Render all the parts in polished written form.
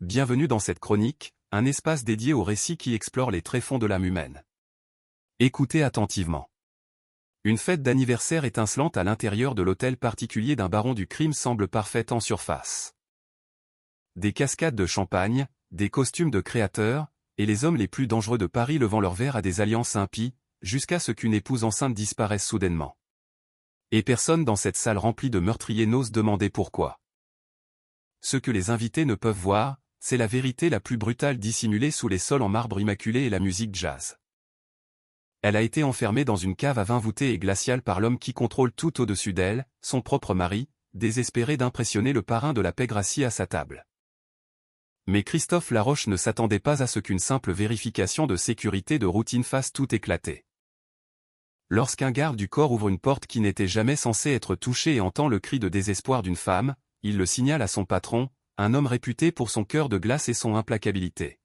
Bienvenue dans cette chronique, un espace dédié aux récits qui explorent les tréfonds de l'âme humaine. Écoutez attentivement. Une fête d'anniversaire étincelante à l'intérieur de l'hôtel particulier d'un baron du crime semble parfaite en surface. Des cascades de champagne, des costumes de créateurs, et les hommes les plus dangereux de Paris levant leurs verres à des alliances impies, jusqu'à ce qu'une épouse enceinte disparaisse soudainement. Et personne dans cette salle remplie de meurtriers n'ose demander pourquoi. Ce que les invités ne peuvent voir, c'est la vérité la plus brutale dissimulée sous les sols en marbre immaculé et la musique jazz. Elle a été enfermée dans une cave à vin voûtée et glaciale par l'homme qui contrôle tout au-dessus d'elle, son propre mari, désespéré d'impressionner le parrain de la paix Gracie à sa table. Mais Christophe Laroche ne s'attendait pas à ce qu'une simple vérification de sécurité de routine fasse tout éclater. Lorsqu'un garde du corps ouvre une porte qui n'était jamais censée être touchée et entend le cri de désespoir d'une femme, il le signale à son patron, un homme réputé pour son cœur de glace et son implacabilité.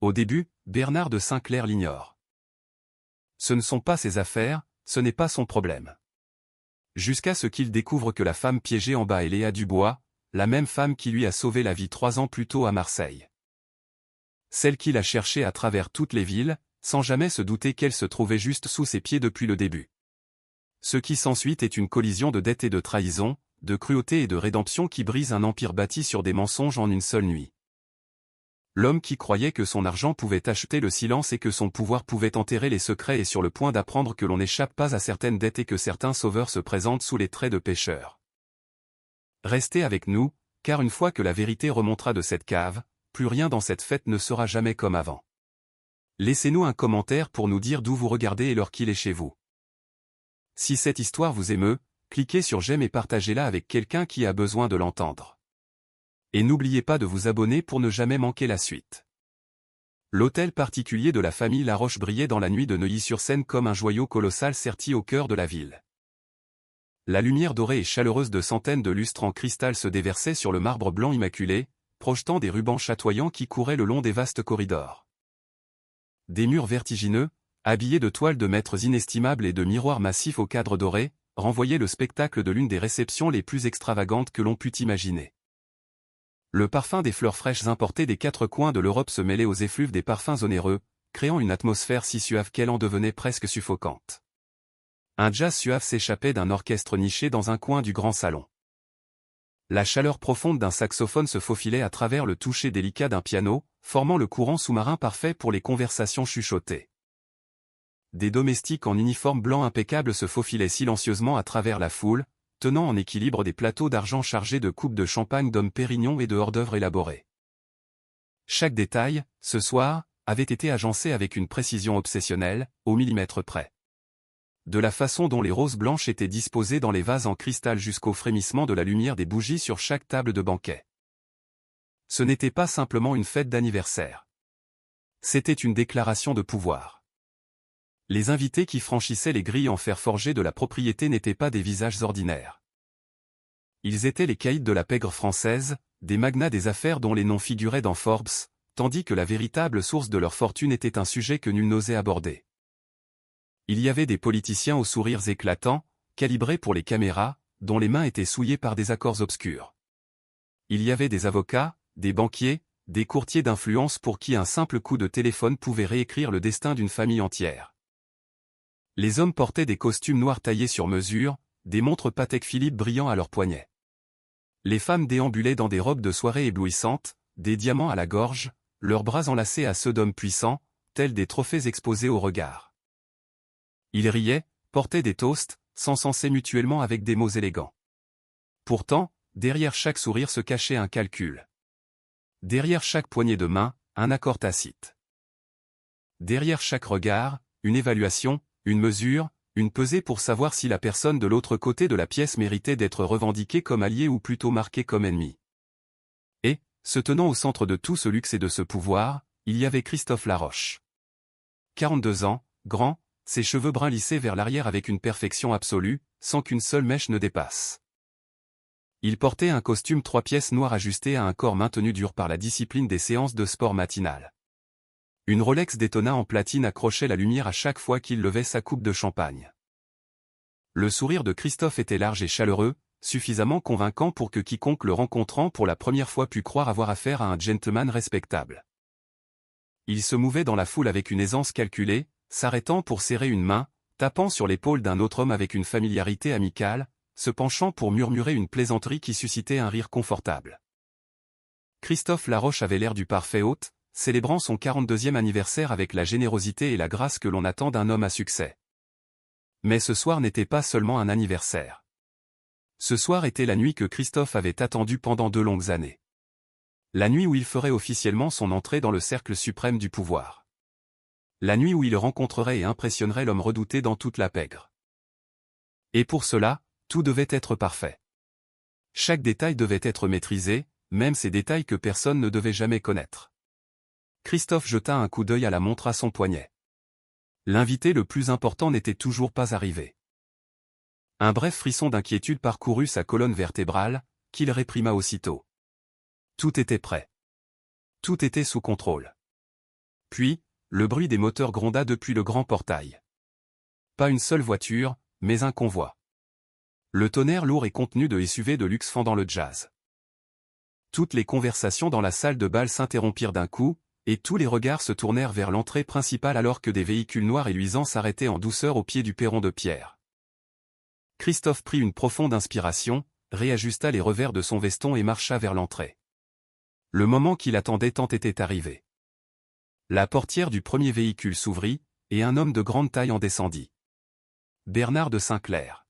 Au début, Bernard de Saint-Clair l'ignore. Ce ne sont pas ses affaires, ce n'est pas son problème. Jusqu'à ce qu'il découvre que la femme piégée en bas est Léa Dubois, la même femme qui lui a sauvé la vie 3 ans plus tôt à Marseille. Celle qu'il a cherchée à travers toutes les villes, sans jamais se douter qu'elle se trouvait juste sous ses pieds depuis le début. Ce qui s'ensuit est une collision de dette et de trahison, de cruauté et de rédemption qui brise un empire bâti sur des mensonges en une seule nuit. L'homme qui croyait que son argent pouvait acheter le silence et que son pouvoir pouvait enterrer les secrets est sur le point d'apprendre que l'on n'échappe pas à certaines dettes et que certains sauveurs se présentent sous les traits de pécheurs. Restez avec nous, car une fois que la vérité remontera de cette cave, plus rien dans cette fête ne sera jamais comme avant. Laissez-nous un commentaire pour nous dire d'où vous regardez et l'heure qu'il est chez vous. Si cette histoire vous émeut, cliquez sur j'aime et partagez-la avec quelqu'un qui a besoin de l'entendre. Et n'oubliez pas de vous abonner pour ne jamais manquer la suite. L'hôtel particulier de la famille Laroche brillait dans la nuit de Neuilly-sur-Seine comme un joyau colossal serti au cœur de la ville. La lumière dorée et chaleureuse de centaines de lustres en cristal se déversait sur le marbre blanc immaculé, projetant des rubans chatoyants qui couraient le long des vastes corridors. Des murs vertigineux, habillés de toiles de maîtres inestimables et de miroirs massifs au cadre doré, renvoyaient le spectacle de l'une des réceptions les plus extravagantes que l'on pût imaginer. Le parfum des fleurs fraîches importées des 4 coins de l'Europe se mêlait aux effluves des parfums onéreux, créant une atmosphère si suave qu'elle en devenait presque suffocante. Un jazz suave s'échappait d'un orchestre niché dans un coin du grand salon. La chaleur profonde d'un saxophone se faufilait à travers le toucher délicat d'un piano, formant le courant sous-marin parfait pour les conversations chuchotées. Des domestiques en uniforme blanc impeccable se faufilaient silencieusement à travers la foule, tenant en équilibre des plateaux d'argent chargés de coupes de champagne d'hommes Pérignon et de hors-d'œuvre élaborés. Chaque détail, ce soir, avait été agencé avec une précision obsessionnelle, au millimètre près. De la façon dont les roses blanches étaient disposées dans les vases en cristal jusqu'au frémissement de la lumière des bougies sur chaque table de banquet. Ce n'était pas simplement une fête d'anniversaire. C'était une déclaration de pouvoir. Les invités qui franchissaient les grilles en fer forgé de la propriété n'étaient pas des visages ordinaires. Ils étaient les caïds de la pègre française, des magnats des affaires dont les noms figuraient dans Forbes, tandis que la véritable source de leur fortune était un sujet que nul n'osait aborder. Il y avait des politiciens aux sourires éclatants, calibrés pour les caméras, dont les mains étaient souillées par des accords obscurs. Il y avait des avocats, des banquiers, des courtiers d'influence pour qui un simple coup de téléphone pouvait réécrire le destin d'une famille entière. Les hommes portaient des costumes noirs taillés sur mesure, des montres Patek Philippe brillant à leurs poignets. Les femmes déambulaient dans des robes de soirée éblouissantes, des diamants à la gorge, leurs bras enlacés à ceux d'hommes puissants, tels des trophées exposés au regard. Ils riaient, portaient des toasts, s'encensaient mutuellement avec des mots élégants. Pourtant, derrière chaque sourire se cachait un calcul. Derrière chaque poignée de main, un accord tacite. Derrière chaque regard, une évaluation, une mesure, une pesée pour savoir si la personne de l'autre côté de la pièce méritait d'être revendiquée comme alliée ou plutôt marquée comme ennemie. Et, se tenant au centre de tout ce luxe et de ce pouvoir, il y avait Christophe Laroche. 42 ans, grand, ses cheveux bruns lissés vers l'arrière avec une perfection absolue, sans qu'une seule mèche ne dépasse. Il portait un costume 3 pièces noir ajusté à un corps maintenu dur par la discipline des séances de sport matinales. Une Rolex Daytona en platine accrochait la lumière à chaque fois qu'il levait sa coupe de champagne. Le sourire de Christophe était large et chaleureux, suffisamment convaincant pour que quiconque le rencontrant pour la première fois pût croire avoir affaire à un gentleman respectable. Il se mouvait dans la foule avec une aisance calculée, s'arrêtant pour serrer une main, tapant sur l'épaule d'un autre homme avec une familiarité amicale, se penchant pour murmurer une plaisanterie qui suscitait un rire confortable. Christophe Laroche avait l'air du parfait hôte, célébrant son 42e anniversaire avec la générosité et la grâce que l'on attend d'un homme à succès. Mais ce soir n'était pas seulement un anniversaire. Ce soir était la nuit que Christophe avait attendue pendant 2 longues années. La nuit où il ferait officiellement son entrée dans le cercle suprême du pouvoir. La nuit où il rencontrerait et impressionnerait l'homme redouté dans toute la pègre. Et pour cela, tout devait être parfait. Chaque détail devait être maîtrisé, même ces détails que personne ne devait jamais connaître. Christophe jeta un coup d'œil à la montre à son poignet. L'invité le plus important n'était toujours pas arrivé. Un bref frisson d'inquiétude parcourut sa colonne vertébrale, qu'il réprima aussitôt. Tout était prêt. Tout était sous contrôle. Puis, le bruit des moteurs gronda depuis le grand portail. Pas une seule voiture, mais un convoi. Le tonnerre lourd et contenu de SUV de luxe fendant le jazz. Toutes les conversations dans la salle de bal s'interrompirent d'un coup, et tous les regards se tournèrent vers l'entrée principale alors que des véhicules noirs et luisants s'arrêtaient en douceur au pied du perron de pierre. Christophe prit une profonde inspiration, réajusta les revers de son veston et marcha vers l'entrée. Le moment qu'il attendait tant était arrivé. La portière du premier véhicule s'ouvrit, et un homme de grande taille en descendit. Bernard de Saint-Clair.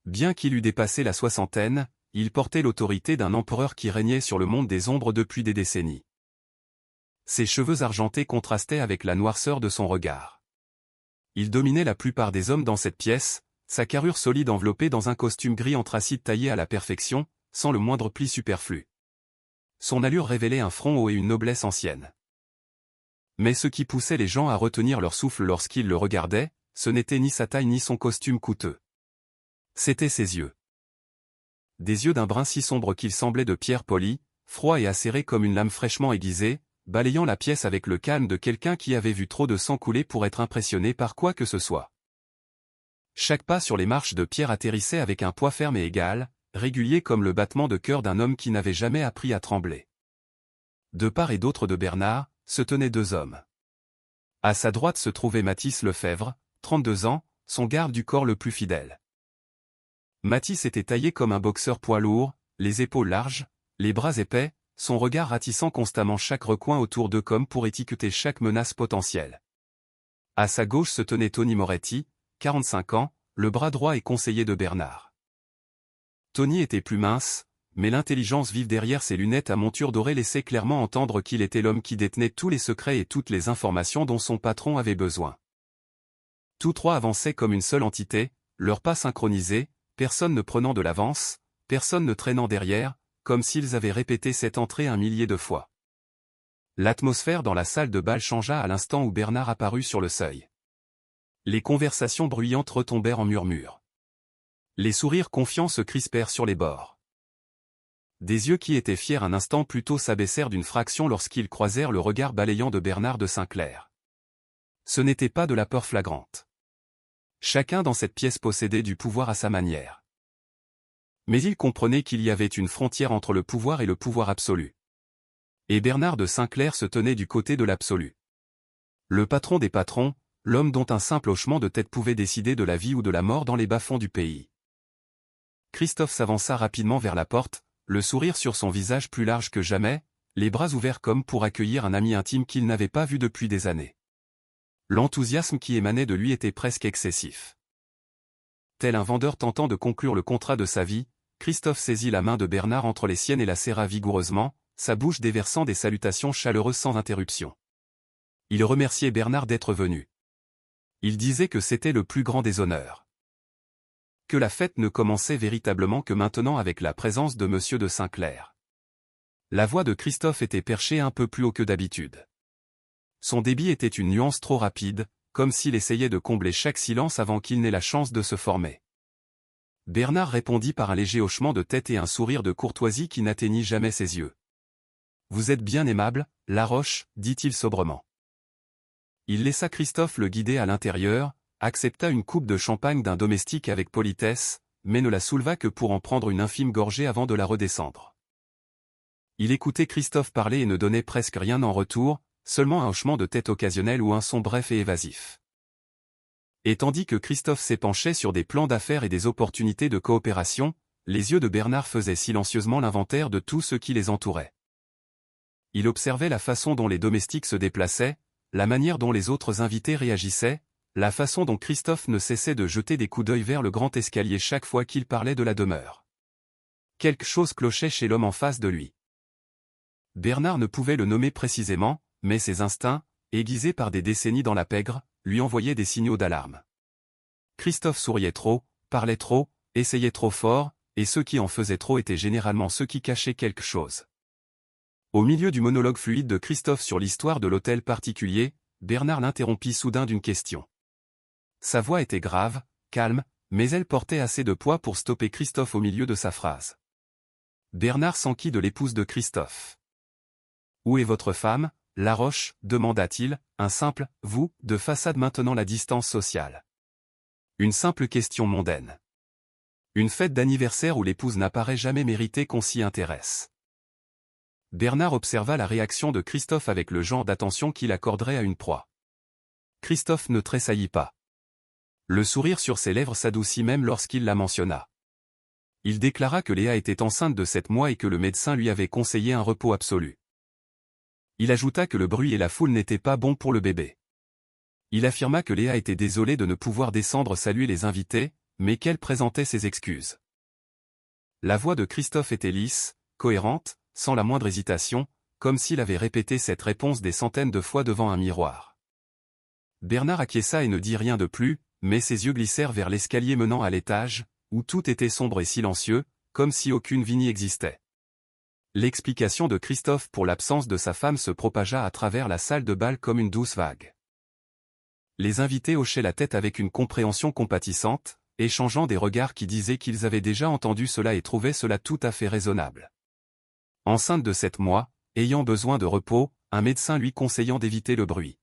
Bien qu'il eût dépassé la soixantaine, il portait l'autorité d'un empereur qui régnait sur le monde des ombres depuis des décennies. Ses cheveux argentés contrastaient avec la noirceur de son regard. Il dominait la plupart des hommes dans cette pièce, sa carrure solide enveloppée dans un costume gris anthracite taillé à la perfection, sans le moindre pli superflu. Son allure révélait un front haut et une noblesse ancienne. Mais ce qui poussait les gens à retenir leur souffle lorsqu'ils le regardaient, ce n'était ni sa taille ni son costume coûteux. C'étaient ses yeux. Des yeux d'un brun si sombre qu'ils semblaient de pierre polie, froids et acérés comme une lame fraîchement aiguisée, balayant la pièce avec le calme de quelqu'un qui avait vu trop de sang couler pour être impressionné par quoi que ce soit. Chaque pas sur les marches de pierre atterrissait avec un poids ferme et égal, régulier comme le battement de cœur d'un homme qui n'avait jamais appris à trembler. De part et d'autre de Bernard, se tenaient 2 hommes. À sa droite se trouvait Mathis Lefebvre, 32 ans, son garde du corps le plus fidèle. Mathis était taillé comme un boxeur poids lourd, les épaules larges, les bras épais, son regard ratissant constamment chaque recoin autour d'eux comme pour étiqueter chaque menace potentielle. À sa gauche se tenait Tony Moretti, 45 ans, le bras droit et conseiller de Bernard. Tony était plus mince, mais l'intelligence vive derrière ses lunettes à monture dorée laissait clairement entendre qu'il était l'homme qui détenait tous les secrets et toutes les informations dont son patron avait besoin. Tous 3 avançaient comme une seule entité, leurs pas synchronisés, personne ne prenant de l'avance, personne ne traînant derrière, comme s'ils avaient répété cette entrée 1 millier de fois. L'atmosphère dans la salle de bal changea à l'instant où Bernard apparut sur le seuil. Les conversations bruyantes retombèrent en murmures. Les sourires confiants se crispèrent sur les bords. Des yeux qui étaient fiers un instant plus tôt s'abaissèrent d'une fraction lorsqu'ils croisèrent le regard balayant de Bernard de Saint-Clair. Ce n'était pas de la peur flagrante. Chacun dans cette pièce possédait du pouvoir à sa manière. Mais il comprenait qu'il y avait une frontière entre le pouvoir et le pouvoir absolu. Et Bernard de Saint-Clair se tenait du côté de l'absolu. Le patron des patrons, l'homme dont un simple hochement de tête pouvait décider de la vie ou de la mort dans les bas-fonds du pays. Christophe s'avança rapidement vers la porte, le sourire sur son visage plus large que jamais, les bras ouverts comme pour accueillir un ami intime qu'il n'avait pas vu depuis des années. L'enthousiasme qui émanait de lui était presque excessif. Tel un vendeur tentant de conclure le contrat de sa vie, Christophe saisit la main de Bernard entre les siennes et la serra vigoureusement, sa bouche déversant des salutations chaleureuses sans interruption. Il remerciait Bernard d'être venu. Il disait que c'était le plus grand des honneurs. Que la fête ne commençait véritablement que maintenant avec la présence de Monsieur de Saint-Clair. La voix de Christophe était perchée un peu plus haut que d'habitude. Son débit était une nuance trop rapide, comme s'il essayait de combler chaque silence avant qu'il n'ait la chance de se former. Bernard répondit par un léger hochement de tête et un sourire de courtoisie qui n'atteignit jamais ses yeux. « Vous êtes bien aimable, Laroche, dit-il sobrement. » Il laissa Christophe le guider à l'intérieur, accepta une coupe de champagne d'un domestique avec politesse, mais ne la souleva que pour en prendre une infime gorgée avant de la redescendre. Il écoutait Christophe parler et ne donnait presque rien en retour, seulement un hochement de tête occasionnel ou un son bref et évasif. Et tandis que Christophe s'épanchait sur des plans d'affaires et des opportunités de coopération, les yeux de Bernard faisaient silencieusement l'inventaire de tout ce qui les entourait. Il observait la façon dont les domestiques se déplaçaient, la manière dont les autres invités réagissaient, la façon dont Christophe ne cessait de jeter des coups d'œil vers le grand escalier chaque fois qu'il parlait de la demeure. Quelque chose clochait chez l'homme en face de lui. Bernard ne pouvait le nommer précisément, mais ses instincts, aiguisés par des décennies dans la pègre, lui envoyaient des signaux d'alarme. Christophe souriait trop, parlait trop, essayait trop fort, et ceux qui en faisaient trop étaient généralement ceux qui cachaient quelque chose. Au milieu du monologue fluide de Christophe sur l'histoire de l'hôtel particulier, Bernard l'interrompit soudain d'une question. Sa voix était grave, calme, mais elle portait assez de poids pour stopper Christophe au milieu de sa phrase. Bernard s'enquit de l'épouse de Christophe. « Où est votre femme, Laroche » demanda-t-il, un simple « vous » de façade maintenant la distance sociale. Une simple question mondaine. Une fête d'anniversaire où l'épouse n'apparaît jamais mérité qu'on s'y intéresse. Bernard observa la réaction de Christophe avec le genre d'attention qu'il accorderait à une proie. Christophe ne tressaillit pas. Le sourire sur ses lèvres s'adoucit même lorsqu'il la mentionna. Il déclara que Léa était enceinte de 7 mois et que le médecin lui avait conseillé un repos absolu. Il ajouta que le bruit et la foule n'étaient pas bons pour le bébé. Il affirma que Léa était désolée de ne pouvoir descendre saluer les invités, mais qu'elle présentait ses excuses. La voix de Christophe était lisse, cohérente, sans la moindre hésitation, comme s'il avait répété cette réponse des centaines de fois devant un miroir. Bernard acquiesça et ne dit rien de plus, mais ses yeux glissèrent vers l'escalier menant à l'étage, où tout était sombre et silencieux, comme si aucune vie n'y existait. L'explication de Christophe pour l'absence de sa femme se propagea à travers la salle de bal comme une douce vague. Les invités hochaient la tête avec une compréhension compatissante, échangeant des regards qui disaient qu'ils avaient déjà entendu cela et trouvaient cela tout à fait raisonnable. Enceinte de 7 mois, ayant besoin de repos, un médecin lui conseillant d'éviter le bruit.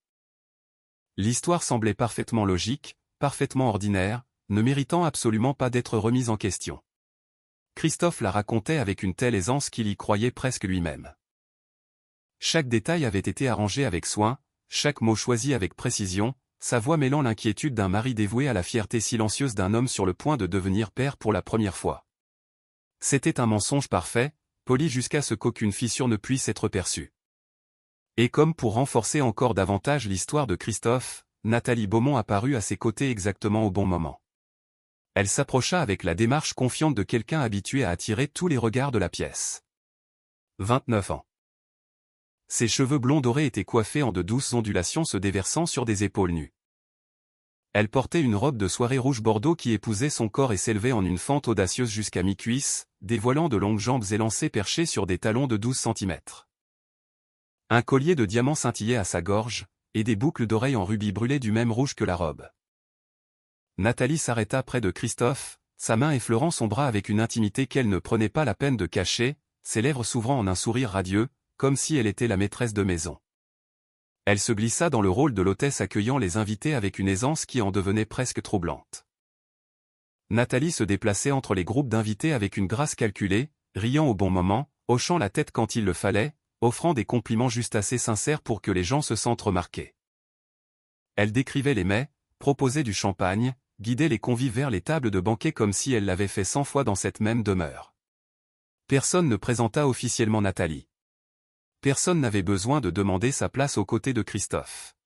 L'histoire semblait parfaitement logique, parfaitement ordinaire, ne méritant absolument pas d'être remise en question. Christophe la racontait avec une telle aisance qu'il y croyait presque lui-même. Chaque détail avait été arrangé avec soin, chaque mot choisi avec précision, sa voix mêlant l'inquiétude d'un mari dévoué à la fierté silencieuse d'un homme sur le point de devenir père pour la première fois. C'était un mensonge parfait, poli jusqu'à ce qu'aucune fissure ne puisse être perçue. Et comme pour renforcer encore davantage l'histoire de Christophe, Nathalie Beaumont apparut à ses côtés exactement au bon moment. Elle s'approcha avec la démarche confiante de quelqu'un habitué à attirer tous les regards de la pièce. 29 ans. Ses cheveux blonds dorés étaient coiffés en de douces ondulations se déversant sur des épaules nues. Elle portait une robe de soirée rouge bordeaux qui épousait son corps et s'élevait en une fente audacieuse jusqu'à mi-cuisse, dévoilant de longues jambes élancées perchées sur des talons de 12 cm. Un collier de diamants scintillait à sa gorge, et des boucles d'oreilles en rubis brûlaient du même rouge que la robe. Nathalie s'arrêta près de Christophe, sa main effleurant son bras avec une intimité qu'elle ne prenait pas la peine de cacher, ses lèvres s'ouvrant en un sourire radieux, comme si elle était la maîtresse de maison. Elle se glissa dans le rôle de l'hôtesse accueillant les invités avec une aisance qui en devenait presque troublante. Nathalie se déplaçait entre les groupes d'invités avec une grâce calculée, riant au bon moment, hochant la tête quand il le fallait, offrant des compliments juste assez sincères pour que les gens se sentent remarqués. Elle décrivait les mets, proposait du champagne, guidait les convives vers les tables de banquet comme si elle l'avait fait 100 fois dans cette même demeure. Personne ne présenta officiellement Nathalie. Personne n'avait besoin de demander sa place aux côtés de Christophe.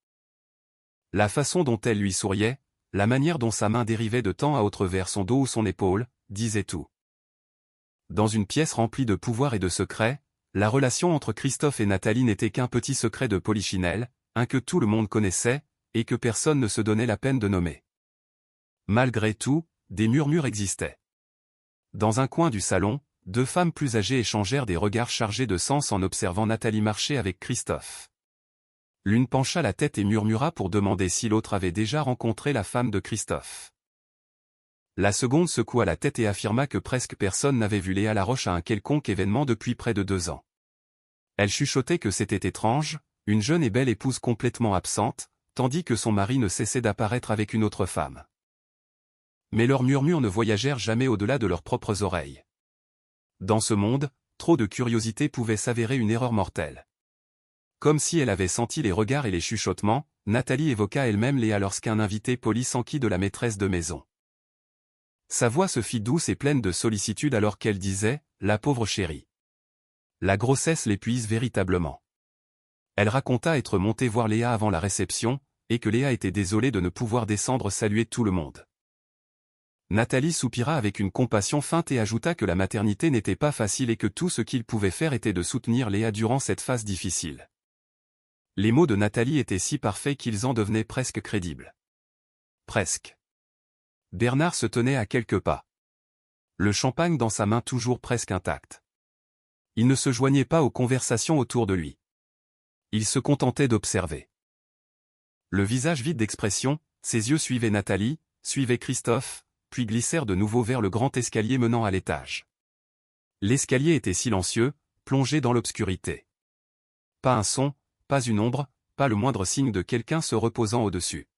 La façon dont elle lui souriait, la manière dont sa main dérivait de temps à autre vers son dos ou son épaule, disait tout. Dans une pièce remplie de pouvoir et de secrets, la relation entre Christophe et Nathalie n'était qu'un petit secret de polichinelle, un que tout le monde connaissait, et que personne ne se donnait la peine de nommer. Malgré tout, des murmures existaient. Dans un coin du salon, 2 femmes plus âgées échangèrent des regards chargés de sens en observant Nathalie marcher avec Christophe. L'une pencha la tête et murmura pour demander si l'autre avait déjà rencontré la femme de Christophe. La seconde secoua la tête et affirma que presque personne n'avait vu Léa Laroche à un quelconque événement depuis près de 2 ans. Elle chuchotait que c'était étrange, une jeune et belle épouse complètement absente, tandis que son mari ne cessait d'apparaître avec une autre femme. Mais leurs murmures ne voyagèrent jamais au-delà de leurs propres oreilles. Dans ce monde, trop de curiosité pouvait s'avérer une erreur mortelle. Comme si elle avait senti les regards et les chuchotements, Nathalie évoqua elle-même Léa lorsqu'un invité poli s'enquit de la maîtresse de maison. Sa voix se fit douce et pleine de sollicitude alors qu'elle disait « La pauvre chérie. La grossesse l'épuise véritablement. » Elle raconta être montée voir Léa avant la réception, et que Léa était désolée de ne pouvoir descendre saluer tout le monde. Nathalie soupira avec une compassion feinte et ajouta que la maternité n'était pas facile et que tout ce qu'il pouvait faire était de soutenir Léa durant cette phase difficile. Les mots de Nathalie étaient si parfaits qu'ils en devenaient presque crédibles. Presque. Bernard se tenait à quelques pas. Le champagne dans sa main toujours presque intact. Il ne se joignait pas aux conversations autour de lui. Il se contentait d'observer. Le visage vide d'expression, ses yeux suivaient Nathalie, suivaient Christophe, puis glissèrent de nouveau vers le grand escalier menant à l'étage. L'escalier était silencieux, plongé dans l'obscurité. Pas un son, pas une ombre, pas le moindre signe de quelqu'un se reposant au-dessus.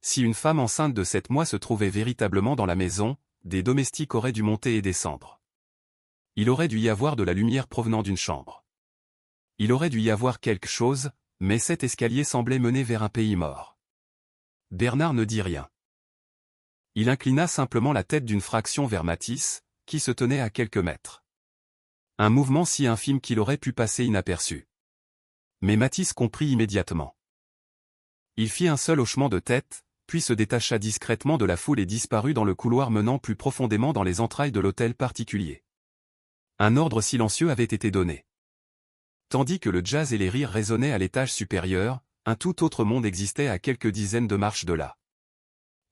Si une femme enceinte de 7 mois se trouvait véritablement dans la maison, des domestiques auraient dû monter et descendre. Il aurait dû y avoir de la lumière provenant d'une chambre. Il aurait dû y avoir quelque chose, mais cet escalier semblait mener vers un pays mort. Bernard ne dit rien. Il inclina simplement la tête d'une fraction vers Mathis, qui se tenait à quelques mètres. Un mouvement si infime qu'il aurait pu passer inaperçu. Mais Mathis comprit immédiatement. Il fit un seul hochement de tête, puis se détacha discrètement de la foule et disparut dans le couloir menant plus profondément dans les entrailles de l'hôtel particulier. Un ordre silencieux avait été donné. Tandis que le jazz et les rires résonnaient à l'étage supérieur, un tout autre monde existait à quelques dizaines de marches de là.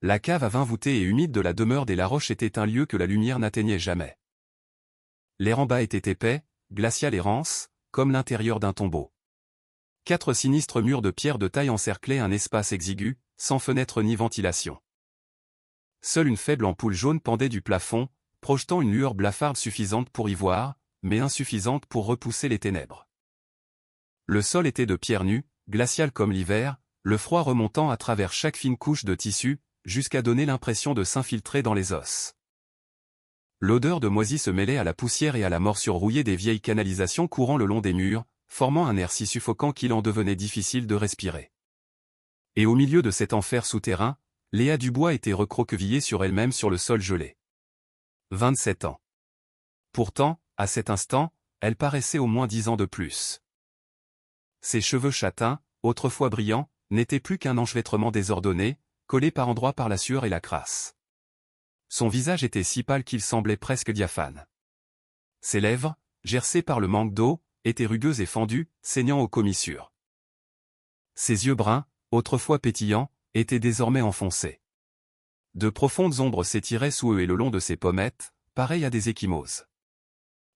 La cave à vin voûtée et humide de la demeure des Laroche était un lieu que la lumière n'atteignait jamais. L'air en bas était épais, glacial et rance, comme l'intérieur d'un tombeau. 4 sinistres murs de pierre de taille encerclaient un espace exigu, sans fenêtre ni ventilation. Seule une faible ampoule jaune pendait du plafond, projetant une lueur blafarde suffisante pour y voir, mais insuffisante pour repousser les ténèbres. Le sol était de pierre nue, glacial comme l'hiver, le froid remontant à travers chaque fine couche de tissu, jusqu'à donner l'impression de s'infiltrer dans les os. L'odeur de moisi se mêlait à la poussière et à la morsure rouillée des vieilles canalisations courant le long des murs, formant un air si suffocant qu'il en devenait difficile de respirer. Et au milieu de cet enfer souterrain, Léa Dubois était recroquevillée sur elle-même sur le sol gelé. 27 ans. Pourtant, à cet instant, elle paraissait au moins 10 ans de plus. Ses cheveux châtains, autrefois brillants, n'étaient plus qu'un enchevêtrement désordonné, collé par endroits par la sueur et la crasse. Son visage était si pâle qu'il semblait presque diaphane. Ses lèvres, gercées par le manque d'eau, étaient rugueuses et fendues, saignant aux commissures. Ses yeux bruns, autrefois pétillants, étaient désormais enfoncés. De profondes ombres s'étiraient sous eux et le long de ses pommettes, pareilles à des ecchymoses.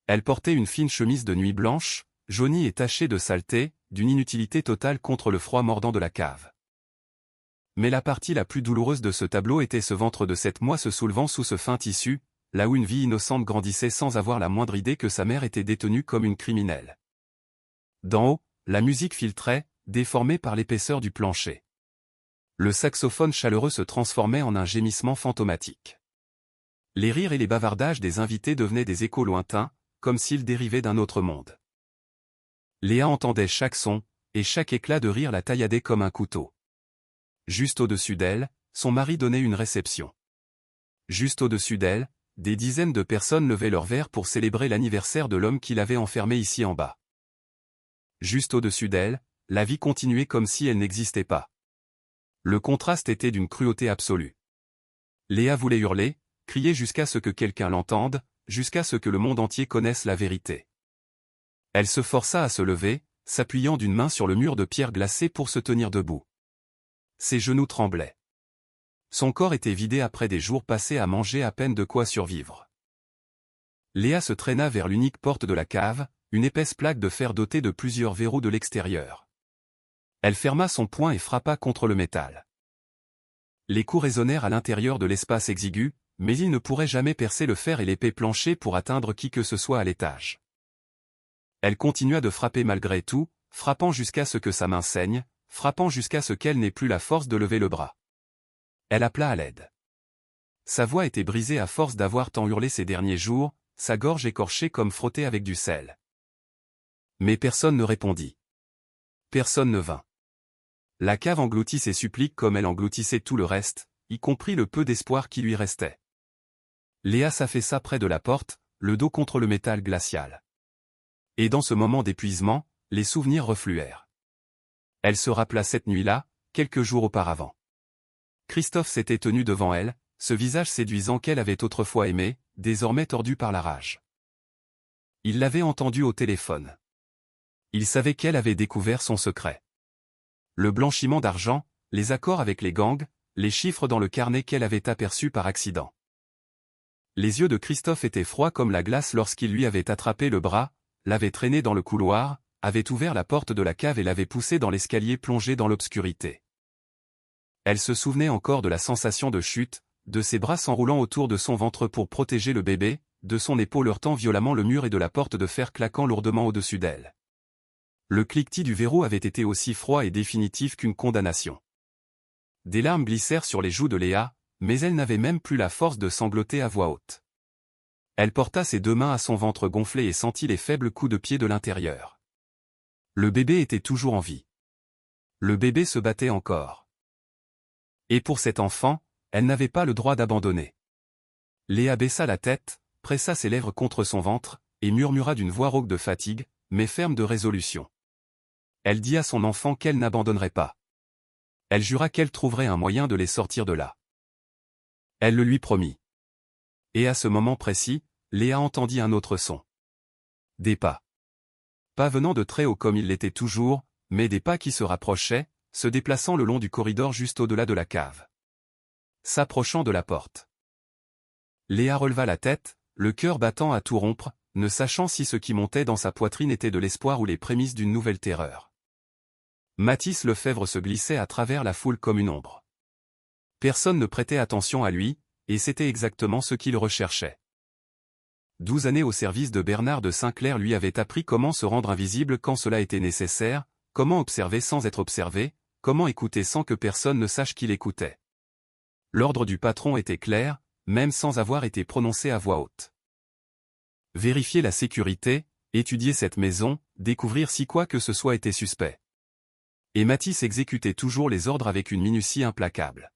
Elle portait une fine chemise de nuit blanche, jaunie et tachée de saleté, d'une inutilité totale contre le froid mordant de la cave. Mais la partie la plus douloureuse de ce tableau était ce ventre de 7 mois se soulevant sous ce fin tissu, là où une vie innocente grandissait sans avoir la moindre idée que sa mère était détenue comme une criminelle. D'en haut, la musique filtrait, déformée par l'épaisseur du plancher. Le saxophone chaleureux se transformait en un gémissement fantomatique. Les rires et les bavardages des invités devenaient des échos lointains, comme s'ils dérivaient d'un autre monde. Léa entendait chaque son, et chaque éclat de rire la tailladait comme un couteau. Juste au-dessus d'elle, son mari donnait une réception. Juste au-dessus d'elle, des dizaines de personnes levaient leurs verres pour célébrer l'anniversaire de l'homme qui l'avait enfermée ici en bas. Juste au-dessus d'elle, la vie continuait comme si elle n'existait pas. Le contraste était d'une cruauté absolue. Léa voulait hurler, crier jusqu'à ce que quelqu'un l'entende, jusqu'à ce que le monde entier connaisse la vérité. Elle se força à se lever, s'appuyant d'une main sur le mur de pierre glacée pour se tenir debout. Ses genoux tremblaient. Son corps était vidé après des jours passés à manger à peine de quoi survivre. Léa se traîna vers l'unique porte de la cave, une épaisse plaque de fer dotée de plusieurs verrous de l'extérieur. Elle ferma son poing et frappa contre le métal. Les coups résonnèrent à l'intérieur de l'espace exigu, mais ils ne pourraient jamais percer le fer et l'épais plancher pour atteindre qui que ce soit à l'étage. Elle continua de frapper malgré tout, frappant jusqu'à ce que sa main saigne, frappant jusqu'à ce qu'elle n'ait plus la force de lever le bras. Elle appela à l'aide. Sa voix était brisée à force d'avoir tant hurlé ces derniers jours, sa gorge écorchée comme frottée avec du sel. Mais personne ne répondit. Personne ne vint. La cave engloutit ses suppliques comme elle engloutissait tout le reste, y compris le peu d'espoir qui lui restait. Léa s'affaissa près de la porte, le dos contre le métal glacial. Et dans ce moment d'épuisement, les souvenirs refluèrent. Elle se rappela cette nuit-là, quelques jours auparavant. Christophe s'était tenu devant elle, ce visage séduisant qu'elle avait autrefois aimé, désormais tordu par la rage. Il l'avait entendu au téléphone. Il savait qu'elle avait découvert son secret. Le blanchiment d'argent, les accords avec les gangs, les chiffres dans le carnet qu'elle avait aperçu par accident. Les yeux de Christophe étaient froids comme la glace lorsqu'il lui avait attrapé le bras, l'avait traîné dans le couloir, avait ouvert la porte de la cave et l'avait poussé dans l'escalier plongé dans l'obscurité. Elle se souvenait encore de la sensation de chute, de ses bras s'enroulant autour de son ventre pour protéger le bébé, de son épaule heurtant violemment le mur et de la porte de fer claquant lourdement au-dessus d'elle. Le cliquetis du verrou avait été aussi froid et définitif qu'une condamnation. Des larmes glissèrent sur les joues de Léa, mais elle n'avait même plus la force de sangloter à voix haute. Elle porta ses deux mains à son ventre gonflé et sentit les faibles coups de pied de l'intérieur. Le bébé était toujours en vie. Le bébé se battait encore. Et pour cet enfant, elle n'avait pas le droit d'abandonner. Léa baissa la tête, pressa ses lèvres contre son ventre, et murmura d'une voix rauque de fatigue, mais ferme de résolution. Elle dit à son enfant qu'elle n'abandonnerait pas. Elle jura qu'elle trouverait un moyen de les sortir de là. Elle le lui promit. Et à ce moment précis, Léa entendit un autre son. Des pas. Pas venant de très haut comme il l'était toujours, mais des pas qui se rapprochaient, se déplaçant le long du corridor juste au-delà de la cave. S'approchant de la porte. Léa releva la tête, le cœur battant à tout rompre, ne sachant si ce qui montait dans sa poitrine était de l'espoir ou les prémices d'une nouvelle terreur. Mathis Lefebvre se glissait à travers la foule comme une ombre. Personne ne prêtait attention à lui, et c'était exactement ce qu'il recherchait. 12 années au service de Bernard de Saint-Clair lui avaient appris comment se rendre invisible quand cela était nécessaire, comment observer sans être observé, comment écouter sans que personne ne sache qu'il écoutait. L'ordre du patron était clair, même sans avoir été prononcé à voix haute. Vérifier la sécurité, étudier cette maison, découvrir si quoi que ce soit était suspect. Et Mathis exécutait toujours les ordres avec une minutie implacable.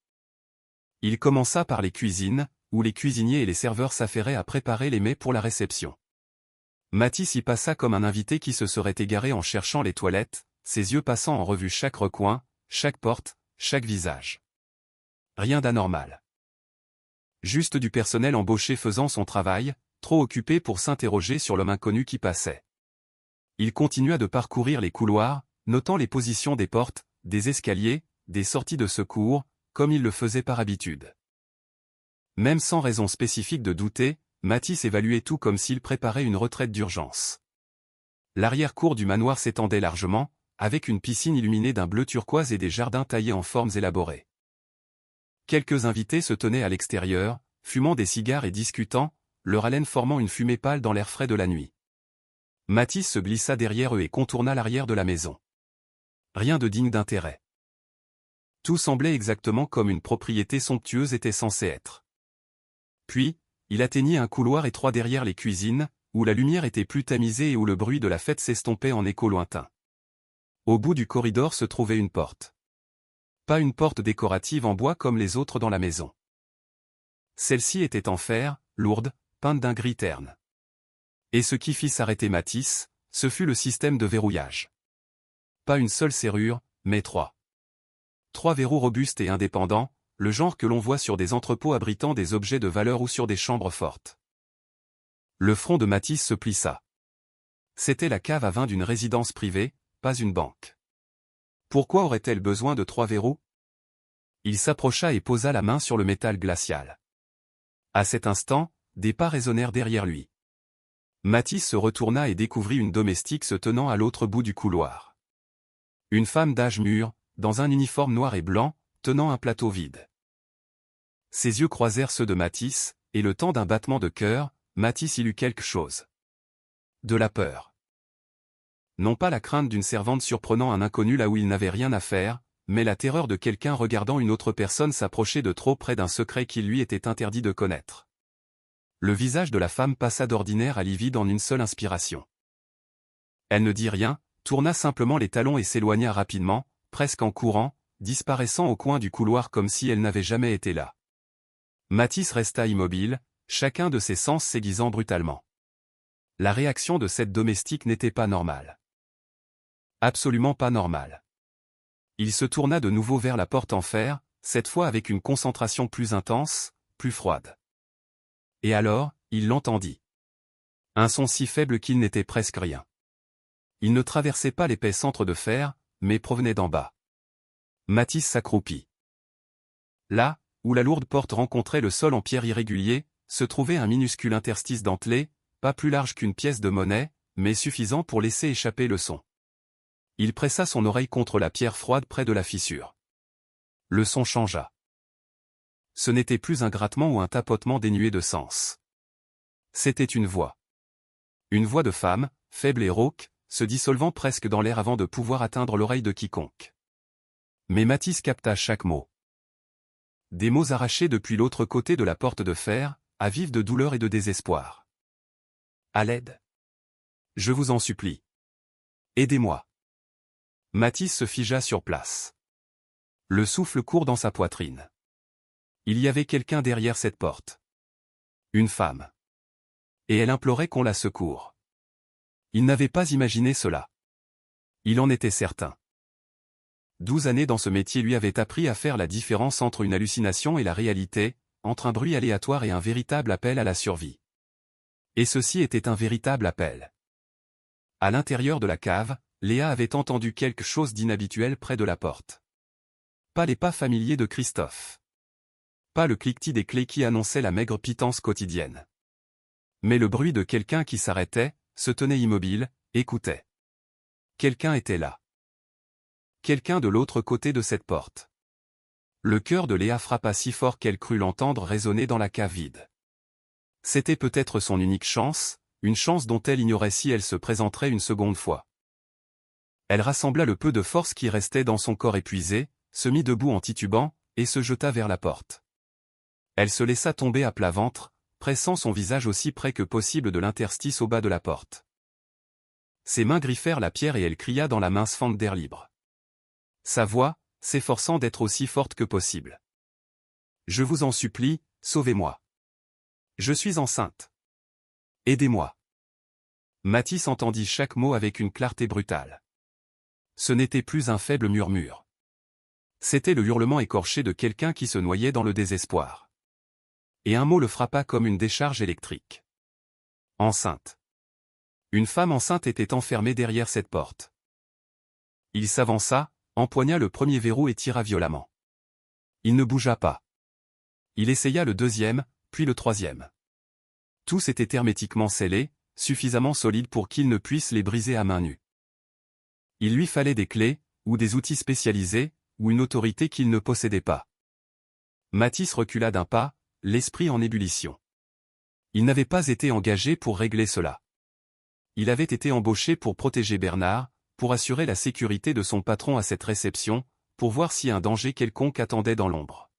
Il commença par les cuisines, où les cuisiniers et les serveurs s'affairaient à préparer les mets pour la réception. Mathis y passa comme un invité qui se serait égaré en cherchant les toilettes, ses yeux passant en revue chaque recoin, chaque porte, chaque visage. Rien d'anormal. Juste du personnel embauché faisant son travail, trop occupé pour s'interroger sur l'homme inconnu qui passait. Il continua de parcourir les couloirs, notant les positions des portes, des escaliers, des sorties de secours, comme il le faisait par habitude. Même sans raison spécifique de douter, Mathis évaluait tout comme s'il préparait une retraite d'urgence. L'arrière-cour du manoir s'étendait largement, avec une piscine illuminée d'un bleu turquoise et des jardins taillés en formes élaborées. Quelques invités se tenaient à l'extérieur, fumant des cigares et discutant, leur haleine formant une fumée pâle dans l'air frais de la nuit. Mathis se glissa derrière eux et contourna l'arrière de la maison. Rien de digne d'intérêt. Tout semblait exactement comme une propriété somptueuse était censée être. Puis, il atteignit un couloir étroit derrière les cuisines, où la lumière était plus tamisée et où le bruit de la fête s'estompait en écho lointain. Au bout du corridor se trouvait une porte. Pas une porte décorative en bois comme les autres dans la maison. Celle-ci était en fer, lourde, peinte d'un gris terne. Et ce qui fit s'arrêter Mathis, ce fut le système de verrouillage. Pas une seule serrure, mais trois. 3 verrous robustes et indépendants, le genre que l'on voit sur des entrepôts abritant des objets de valeur ou sur des chambres fortes. Le front de Mathis se plissa. C'était la cave à vin d'une résidence privée, pas une banque. Pourquoi aurait-elle besoin de 3 verrous? Il s'approcha et posa la main sur le métal glacial. À cet instant, des pas résonnèrent derrière lui. Mathis se retourna et découvrit une domestique se tenant à l'autre bout du couloir. Une femme d'âge mûr, dans un uniforme noir et blanc, tenant un plateau vide. Ses yeux croisèrent ceux de Mathis, et le temps d'un battement de cœur, Mathis y lut quelque chose. De la peur. Non pas la crainte d'une servante surprenant un inconnu là où il n'avait rien à faire, mais la terreur de quelqu'un regardant une autre personne s'approcher de trop près d'un secret qu'il lui était interdit de connaître. Le visage de la femme passa d'ordinaire à livide en une seule inspiration. Elle ne dit rien, tourna simplement les talons et s'éloigna rapidement, presque en courant, disparaissant au coin du couloir comme si elle n'avait jamais été là. Mathis resta immobile, chacun de ses sens s'aiguisant brutalement. La réaction de cette domestique n'était pas normale. Absolument pas normale. Il se tourna de nouveau vers la porte en fer, cette fois avec une concentration plus intense, plus froide. Et alors, il l'entendit. Un son si faible qu'il n'était presque rien. Il ne traversait pas l'épais centre de fer, mais provenait d'en bas. Mathis s'accroupit. Là, où la lourde porte rencontrait le sol en pierre irrégulier, se trouvait un minuscule interstice dentelé, pas plus large qu'une pièce de monnaie, mais suffisant pour laisser échapper le son. Il pressa son oreille contre la pierre froide près de la fissure. Le son changea. Ce n'était plus un grattement ou un tapotement dénué de sens. C'était une voix. Une voix de femme, faible et rauque, se dissolvant presque dans l'air avant de pouvoir atteindre l'oreille de quiconque. Mais Mathis capta chaque mot. Des mots arrachés depuis l'autre côté de la porte de fer, à vif de douleur et de désespoir. À l'aide. Je vous en supplie. Aidez-moi. Mathis se figea sur place. Le souffle court dans sa poitrine. Il y avait quelqu'un derrière cette porte. Une femme. Et elle implorait qu'on la secoure. Il n'avait pas imaginé cela. Il en était certain. 12 années dans ce métier lui avaient appris à faire la différence entre une hallucination et la réalité, entre un bruit aléatoire et un véritable appel à la survie. Et ceci était un véritable appel. À l'intérieur de la cave, Léa avait entendu quelque chose d'inhabituel près de la porte. Pas les pas familiers de Christophe. Pas le cliquetis des clés qui annonçait la maigre pitance quotidienne. Mais le bruit de quelqu'un qui s'arrêtait, se tenait immobile, écoutait. Quelqu'un était là. Quelqu'un de l'autre côté de cette porte. Le cœur de Léa frappa si fort qu'elle crut l'entendre résonner dans la cave vide. C'était peut-être son unique chance, une chance dont elle ignorait si elle se présenterait une seconde fois. Elle rassembla le peu de force qui restait dans son corps épuisé, se mit debout en titubant, et se jeta vers la porte. Elle se laissa tomber à plat ventre, pressant son visage aussi près que possible de l'interstice au bas de la porte. Ses mains griffèrent la pierre et elle cria dans la mince fente d'air libre. Sa voix, s'efforçant d'être aussi forte que possible. « Je vous en supplie, sauvez-moi. Je suis enceinte. Aidez-moi. » Mathis entendit chaque mot avec une clarté brutale. Ce n'était plus un faible murmure. C'était le hurlement écorché de quelqu'un qui se noyait dans le désespoir. Et un mot le frappa comme une décharge électrique. Enceinte. Une femme enceinte était enfermée derrière cette porte. Il s'avança, empoigna le premier verrou et tira violemment. Il ne bougea pas. Il essaya le deuxième, puis le troisième. Tous étaient hermétiquement scellés, suffisamment solides pour qu'il ne puisse les briser à main nue. Il lui fallait des clés, ou des outils spécialisés, ou une autorité qu'il ne possédait pas. Mathis recula d'un pas, l'esprit en ébullition. Il n'avait pas été engagé pour régler cela. Il avait été embauché pour protéger Bernard, pour assurer la sécurité de son patron à cette réception, pour voir si un danger quelconque attendait dans l'ombre.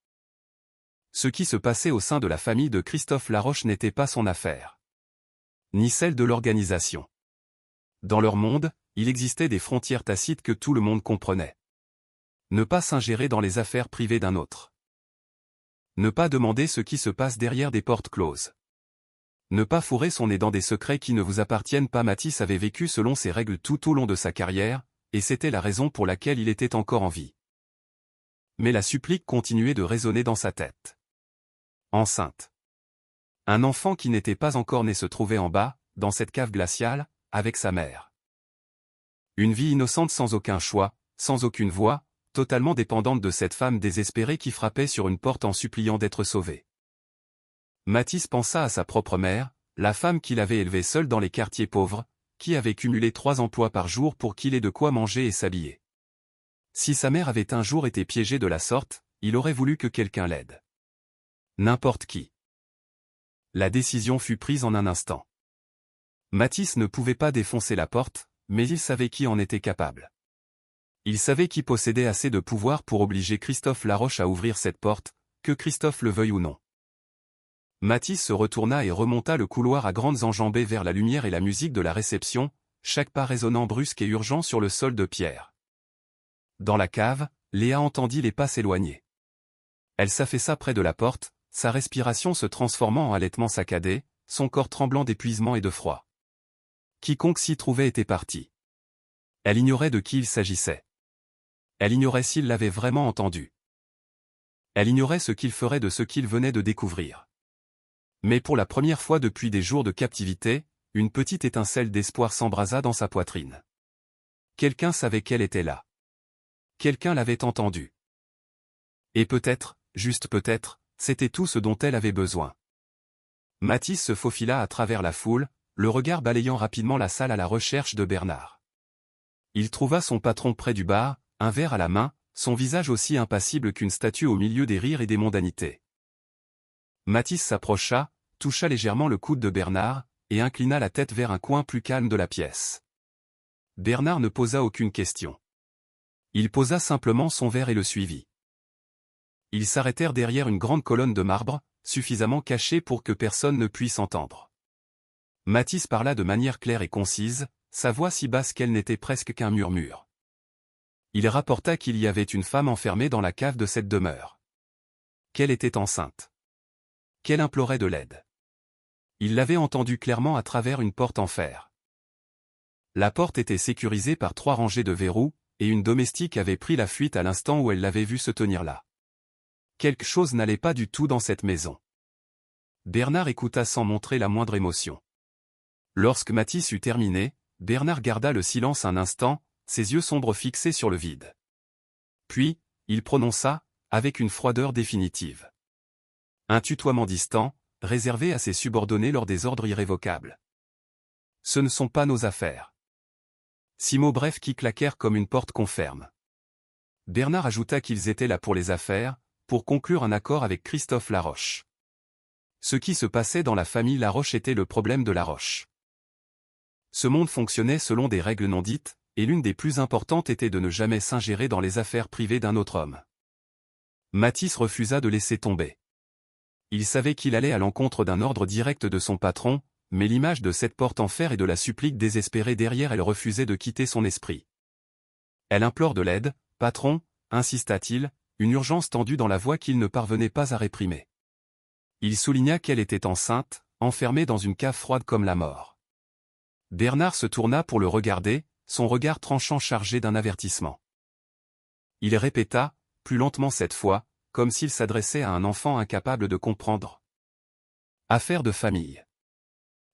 Ce qui se passait au sein de la famille de Christophe Laroche n'était pas son affaire. Ni celle de l'organisation. Dans leur monde, il existait des frontières tacites que tout le monde comprenait. Ne pas s'ingérer dans les affaires privées d'un autre. Ne pas demander ce qui se passe derrière des portes closes. Ne pas fourrer son nez dans des secrets qui ne vous appartiennent pas. Mathis avait vécu selon ces règles tout au long de sa carrière, et c'était la raison pour laquelle il était encore en vie. Mais la supplique continuait de résonner dans sa tête. Enceinte. Un enfant qui n'était pas encore né se trouvait en bas, dans cette cave glaciale, avec sa mère. Une vie innocente sans aucun choix, sans aucune voix, totalement dépendante de cette femme désespérée qui frappait sur une porte en suppliant d'être sauvée. Mathis pensa à sa propre mère, la femme qu'il avait élevée seule dans les quartiers pauvres, qui avait cumulé 3 emplois par jour pour qu'il ait de quoi manger et s'habiller. Si sa mère avait un jour été piégée de la sorte, il aurait voulu que quelqu'un l'aide. N'importe qui. La décision fut prise en un instant. Mathis ne pouvait pas défoncer la porte, mais il savait qui en était capable. Il savait qui possédait assez de pouvoir pour obliger Christophe Laroche à ouvrir cette porte, que Christophe le veuille ou non. Mathis se retourna et remonta le couloir à grandes enjambées vers la lumière et la musique de la réception, chaque pas résonnant brusque et urgent sur le sol de pierre. Dans la cave, Léa entendit les pas s'éloigner. Elle s'affaissa près de la porte, sa respiration se transformant en halètement saccadé, son corps tremblant d'épuisement et de froid. Quiconque s'y trouvait était parti. Elle ignorait de qui il s'agissait. Elle ignorait s'il l'avait vraiment entendu. Elle ignorait ce qu'il ferait de ce qu'il venait de découvrir. Mais pour la première fois depuis des jours de captivité, une petite étincelle d'espoir s'embrasa dans sa poitrine. Quelqu'un savait qu'elle était là. Quelqu'un l'avait entendue. Et peut-être, juste peut-être, c'était tout ce dont elle avait besoin. Mathis se faufila à travers la foule, le regard balayant rapidement la salle à la recherche de Bernard. Il trouva son patron près du bar, un verre à la main, son visage aussi impassible qu'une statue au milieu des rires et des mondanités. Mathis s'approcha, toucha légèrement le coude de Bernard, et inclina la tête vers un coin plus calme de la pièce. Bernard ne posa aucune question. Il posa simplement son verre et le suivit. Ils s'arrêtèrent derrière une grande colonne de marbre, suffisamment cachée pour que personne ne puisse entendre. Mathis parla de manière claire et concise, sa voix si basse qu'elle n'était presque qu'un murmure. Il rapporta qu'il y avait une femme enfermée dans la cave de cette demeure. Qu'elle était enceinte. Qu'elle implorait de l'aide. Il l'avait entendu clairement à travers une porte en fer. La porte était sécurisée par 3 rangées de verrous, et une domestique avait pris la fuite à l'instant où elle l'avait vue se tenir là. Quelque chose n'allait pas du tout dans cette maison. Bernard écouta sans montrer la moindre émotion. Lorsque Mathis eut terminé, Bernard garda le silence un instant, ses yeux sombres fixés sur le vide. Puis, il prononça, avec une froideur définitive. Un tutoiement distant, réservé à ses subordonnés lors des ordres irrévocables. Ce ne sont pas nos affaires. 6 mots brefs qui claquèrent comme une porte qu'on ferme. Bernard ajouta qu'ils étaient là pour les affaires, pour conclure un accord avec Christophe Laroche. Ce qui se passait dans la famille Laroche était le problème de Laroche. Ce monde fonctionnait selon des règles non dites, et l'une des plus importantes était de ne jamais s'ingérer dans les affaires privées d'un autre homme. Mathis refusa de laisser tomber. Il savait qu'il allait à l'encontre d'un ordre direct de son patron, mais l'image de cette porte en fer et de la supplique désespérée derrière elle refusait de quitter son esprit. Elle implore de l'aide, patron, insista-t-il, une urgence tendue dans la voix qu'il ne parvenait pas à réprimer. Il souligna qu'elle était enceinte, enfermée dans une cave froide comme la mort. Bernard se tourna pour le regarder, son regard tranchant chargé d'un avertissement. Il répéta, plus lentement cette fois, comme s'il s'adressait à un enfant incapable de comprendre. Affaire de famille.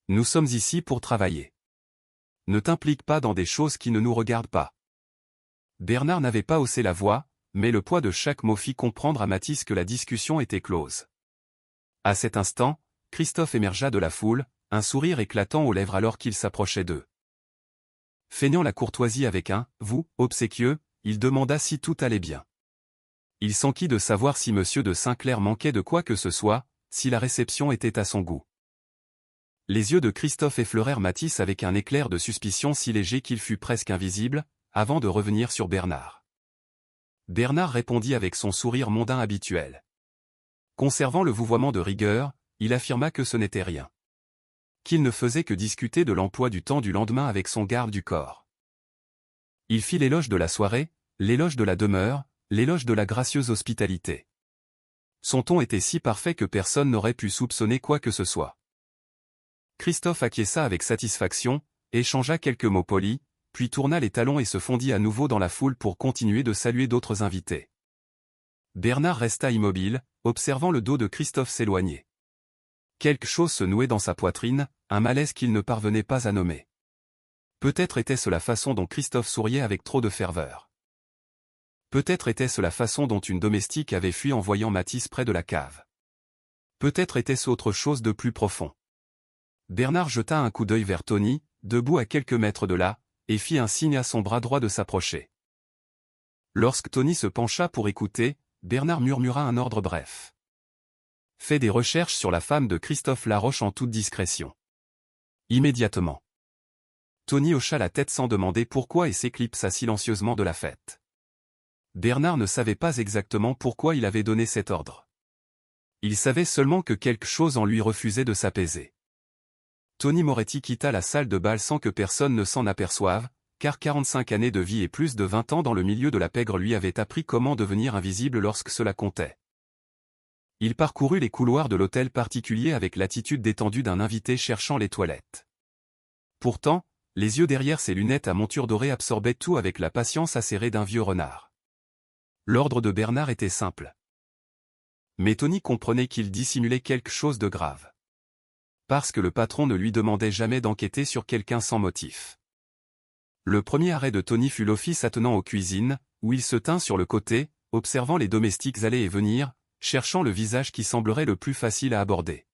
Nous sommes ici pour travailler. Ne t'implique pas dans des choses qui ne nous regardent pas. Bernard n'avait pas haussé la voix, mais le poids de chaque mot fit comprendre à Mathis que la discussion était close. À cet instant, Christophe émergea de la foule, un sourire éclatant aux lèvres alors qu'il s'approchait d'eux. Feignant la courtoisie avec un « vous » obséquieux, il demanda si tout allait bien. Il s'enquit de savoir si Monsieur de Saint-Clair manquait de quoi que ce soit, si la réception était à son goût. Les yeux de Christophe effleurèrent Mathis avec un éclair de suspicion si léger qu'il fut presque invisible, avant de revenir sur Bernard. Bernard répondit avec son sourire mondain habituel. Conservant le vouvoiement de rigueur, il affirma que ce n'était rien. Qu'il ne faisait que discuter de l'emploi du temps du lendemain avec son garde du corps. Il fit l'éloge de la soirée, l'éloge de la demeure, l'éloge de la gracieuse hospitalité. Son ton était si parfait que personne n'aurait pu soupçonner quoi que ce soit. Christophe acquiesça avec satisfaction, échangea quelques mots polis, puis tourna les talons et se fondit à nouveau dans la foule pour continuer de saluer d'autres invités. Bernard resta immobile, observant le dos de Christophe s'éloigner. Quelque chose se nouait dans sa poitrine, un malaise qu'il ne parvenait pas à nommer. Peut-être était-ce la façon dont Christophe souriait avec trop de ferveur. Peut-être était-ce la façon dont une domestique avait fui en voyant Mathis près de la cave. Peut-être était-ce autre chose de plus profond. Bernard jeta un coup d'œil vers Tony, debout à quelques mètres de là, et fit un signe à son bras droit de s'approcher. Lorsque Tony se pencha pour écouter, Bernard murmura un ordre bref. Fais des recherches sur la femme de Christophe Laroche en toute discrétion. Immédiatement. Tony hocha la tête sans demander pourquoi et s'éclipsa silencieusement de la fête. Bernard ne savait pas exactement pourquoi il avait donné cet ordre. Il savait seulement que quelque chose en lui refusait de s'apaiser. Tony Moretti quitta la salle de bal sans que personne ne s'en aperçoive, car 45 années de vie et plus de 20 ans dans le milieu de la pègre lui avaient appris comment devenir invisible lorsque cela comptait. Il parcourut les couloirs de l'hôtel particulier avec l'attitude détendue d'un invité cherchant les toilettes. Pourtant, les yeux derrière ses lunettes à monture dorée absorbaient tout avec la patience acérée d'un vieux renard. L'ordre de Bernard était simple. Mais Tony comprenait qu'il dissimulait quelque chose de grave. Parce que le patron ne lui demandait jamais d'enquêter sur quelqu'un sans motif. Le premier arrêt de Tony fut l'office attenant aux cuisines, où il se tint sur le côté, observant les domestiques aller et venir, cherchant le visage qui semblerait le plus facile à aborder.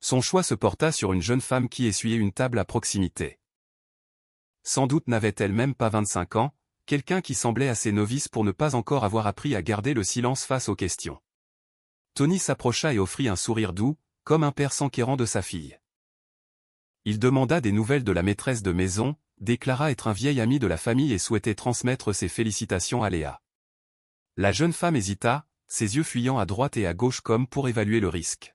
Son choix se porta sur une jeune femme qui essuyait une table à proximité. Sans doute n'avait-elle même pas 25 ans, quelqu'un qui semblait assez novice pour ne pas encore avoir appris à garder le silence face aux questions. Tony s'approcha et offrit un sourire doux, comme un père s'enquérant de sa fille. Il demanda des nouvelles de la maîtresse de maison, déclara être un vieil ami de la famille et souhaitait transmettre ses félicitations à Léa. La jeune femme hésita, ses yeux fuyant à droite et à gauche comme pour évaluer le risque.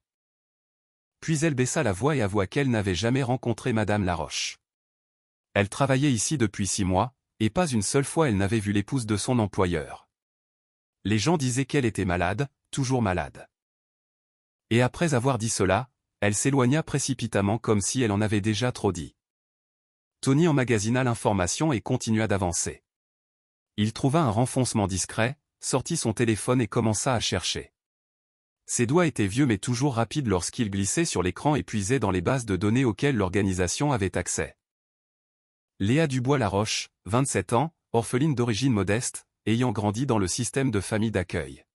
Puis elle baissa la voix et avoua qu'elle n'avait jamais rencontré Madame Laroche. Elle travaillait ici depuis 6 mois, et pas une seule fois elle n'avait vu l'épouse de son employeur. Les gens disaient qu'elle était malade, toujours malade. Et après avoir dit cela, elle s'éloigna précipitamment comme si elle en avait déjà trop dit. Tony emmagasina l'information et continua d'avancer. Il trouva un renfoncement discret, sortit son téléphone et commença à chercher. Ses doigts étaient vieux mais toujours rapides lorsqu'il glissait sur l'écran et puisait dans les bases de données auxquelles l'organisation avait accès. Léa Dubois-Laroche, 27 ans, orpheline d'origine modeste, ayant grandi dans le système de famille d'accueil.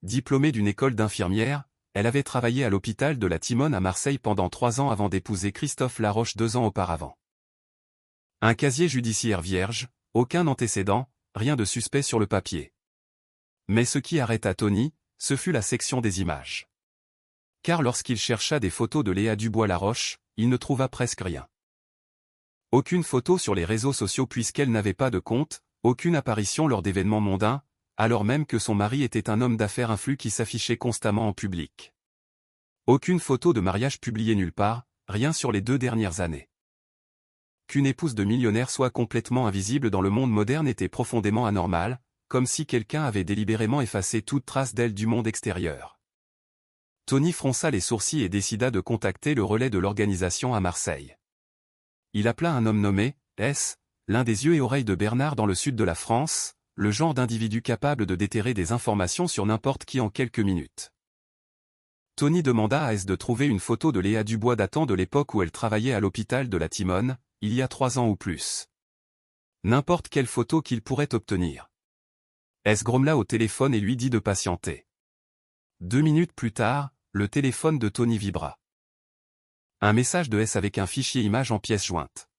Diplômée d'une école d'infirmière, elle avait travaillé à l'hôpital de la Timone à Marseille pendant 3 ans avant d'épouser Christophe Laroche 2 ans auparavant. Un casier judiciaire vierge, aucun antécédent, rien de suspect sur le papier. Mais ce qui arrêta Tony, ce fut la section des images. Car lorsqu'il chercha des photos de Léa Dubois-Laroche, il ne trouva presque rien. Aucune photo sur les réseaux sociaux puisqu'elle n'avait pas de compte, aucune apparition lors d'événements mondains, alors même que son mari était un homme d'affaires influent qui s'affichait constamment en public. Aucune photo de mariage publiée nulle part, rien sur les 2 dernières années. Qu'une épouse de millionnaire soit complètement invisible dans le monde moderne était profondément anormal, comme si quelqu'un avait délibérément effacé toute trace d'elle du monde extérieur. Tony fronça les sourcils et décida de contacter le relais de l'organisation à Marseille. Il appela un homme nommé S, l'un des yeux et oreilles de Bernard dans le sud de la France, le genre d'individu capable de déterrer des informations sur n'importe qui en quelques minutes. Tony demanda à S de trouver une photo de Léa Dubois datant de l'époque où elle travaillait à l'hôpital de la Timone, il y a 3 ans ou plus. N'importe quelle photo qu'il pourrait obtenir. S grommela au téléphone et lui dit de patienter. 2 minutes plus tard, le téléphone de Tony vibra. Un message de S avec un fichier image en pièces jointes.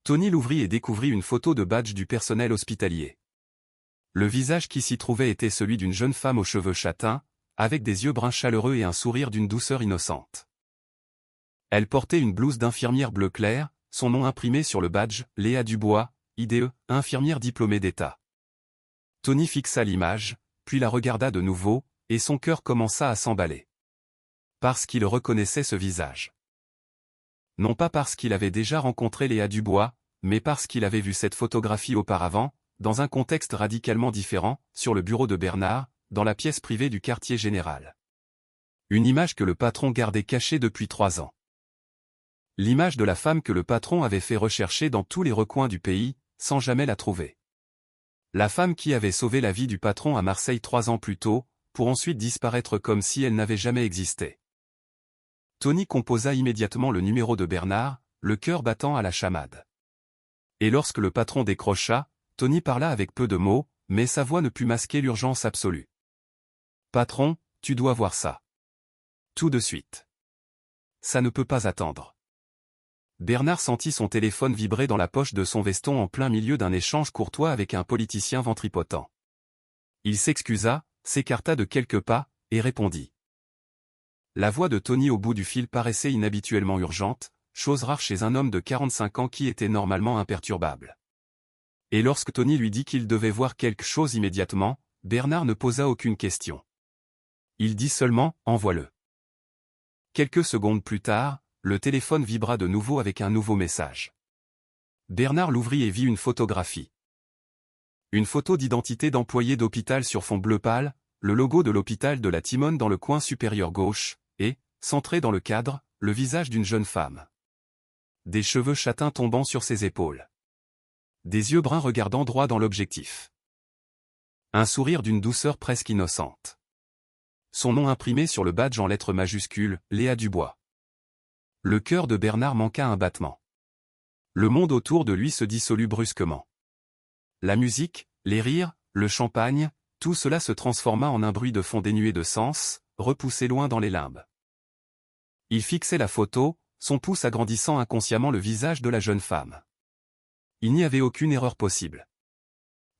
Tony l'ouvrit et découvrit une photo de badge du personnel hospitalier. Le visage qui s'y trouvait était celui d'une jeune femme aux cheveux châtains, avec des yeux bruns chaleureux et un sourire d'une douceur innocente. Elle portait une blouse d'infirmière bleu clair, son nom imprimé sur le badge, Léa Dubois, IDE, infirmière diplômée d'État. Tony fixa l'image, puis la regarda de nouveau, et son cœur commença à s'emballer. Parce qu'il reconnaissait ce visage. Non pas parce qu'il avait déjà rencontré Léa Dubois, mais parce qu'il avait vu cette photographie auparavant, dans un contexte radicalement différent, sur le bureau de Bernard, dans la pièce privée du quartier général. Une image que le patron gardait cachée depuis 3 ans. L'image de la femme que le patron avait fait rechercher dans tous les recoins du pays, sans jamais la trouver. La femme qui avait sauvé la vie du patron à Marseille 3 ans plus tôt, pour ensuite disparaître comme si elle n'avait jamais existé. Tony composa immédiatement le numéro de Bernard, le cœur battant à la chamade. Et lorsque le patron décrocha, Tony parla avec peu de mots, mais sa voix ne put masquer l'urgence absolue. « Patron, tu dois voir ça. Tout de suite. Ça ne peut pas attendre. » Bernard sentit son téléphone vibrer dans la poche de son veston en plein milieu d'un échange courtois avec un politicien ventripotent. Il s'excusa, s'écarta de quelques pas, et répondit. La voix de Tony au bout du fil paraissait inhabituellement urgente, chose rare chez un homme de 45 ans qui était normalement imperturbable. Et lorsque Tony lui dit qu'il devait voir quelque chose immédiatement, Bernard ne posa aucune question. Il dit seulement « envoie-le ». Quelques secondes plus tard, le téléphone vibra de nouveau avec un nouveau message. Bernard l'ouvrit et vit une photographie. Une photo d'identité d'employé d'hôpital sur fond bleu pâle, le logo de l'hôpital de la Timone dans le coin supérieur gauche, et, centré dans le cadre, le visage d'une jeune femme. Des cheveux châtains tombant sur ses épaules. Des yeux bruns regardant droit dans l'objectif. Un sourire d'une douceur presque innocente. Son nom imprimé sur le badge en lettres majuscules, Léa Dubois. Le cœur de Bernard manqua un battement. Le monde autour de lui se dissolut brusquement. La musique, les rires, le champagne, tout cela se transforma en un bruit de fond dénué de sens, repoussé loin dans les limbes. Il fixait la photo, son pouce agrandissant inconsciemment le visage de la jeune femme. Il n'y avait aucune erreur possible.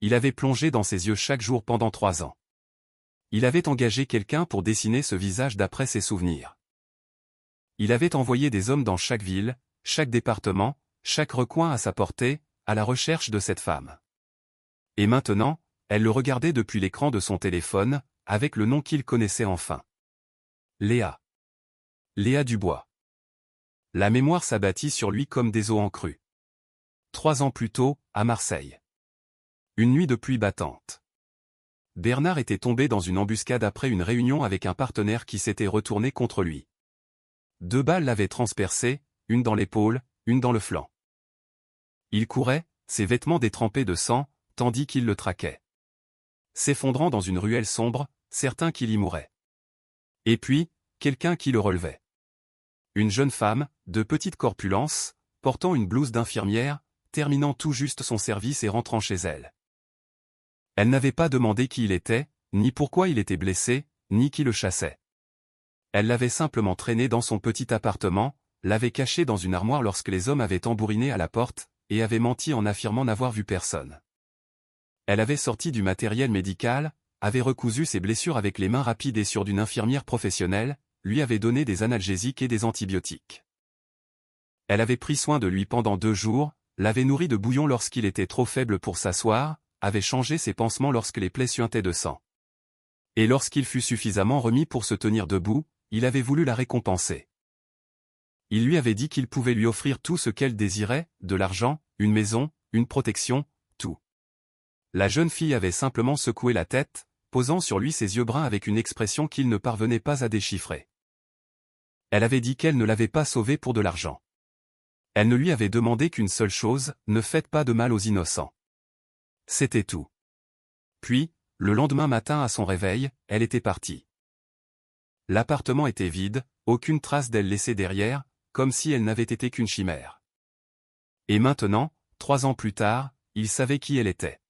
Il avait plongé dans ses yeux chaque jour pendant 3 ans. Il avait engagé quelqu'un pour dessiner ce visage d'après ses souvenirs. Il avait envoyé des hommes dans chaque ville, chaque département, chaque recoin à sa portée, à la recherche de cette femme. Et maintenant, elle le regardait depuis l'écran de son téléphone, avec le nom qu'il connaissait enfin. Léa. Léa Dubois. La mémoire s'abattit sur lui comme des eaux en crue. 3 ans plus tôt, à Marseille. Une nuit de pluie battante. Bernard était tombé dans une embuscade après une réunion avec un partenaire qui s'était retourné contre lui. 2 balles l'avaient transpercé, une dans l'épaule, une dans le flanc. Il courait, ses vêtements détrempés de sang, tandis qu'il le traquait. S'effondrant dans une ruelle sombre, certain qu'il y mourrait. Et puis, quelqu'un qui le relevait. Une jeune femme, de petite corpulence, portant une blouse d'infirmière, terminant tout juste son service et rentrant chez elle. Elle n'avait pas demandé qui il était, ni pourquoi il était blessé, ni qui le chassait. Elle l'avait simplement traîné dans son petit appartement, l'avait caché dans une armoire lorsque les hommes avaient tambouriné à la porte, et avait menti en affirmant n'avoir vu personne. Elle avait sorti du matériel médical, avait recousu ses blessures avec les mains rapides et sûres d'une infirmière professionnelle, lui avait donné des analgésiques et des antibiotiques. Elle avait pris soin de lui pendant 2 jours, l'avait nourri de bouillon lorsqu'il était trop faible pour s'asseoir, avait changé ses pansements lorsque les plaies suintaient de sang. Et lorsqu'il fut suffisamment remis pour se tenir debout, il avait voulu la récompenser. Il lui avait dit qu'il pouvait lui offrir tout ce qu'elle désirait, de l'argent, une maison, une protection, tout. La jeune fille avait simplement secoué la tête, posant sur lui ses yeux bruns avec une expression qu'il ne parvenait pas à déchiffrer. Elle avait dit qu'elle ne l'avait pas sauvé pour de l'argent. Elle ne lui avait demandé qu'une seule chose, ne faites pas de mal aux innocents. C'était tout. Puis, le lendemain matin à son réveil, elle était partie. L'appartement était vide, aucune trace d'elle laissée derrière, comme si elle n'avait été qu'une chimère. Et maintenant, 3 ans plus tard, il savait qui elle était.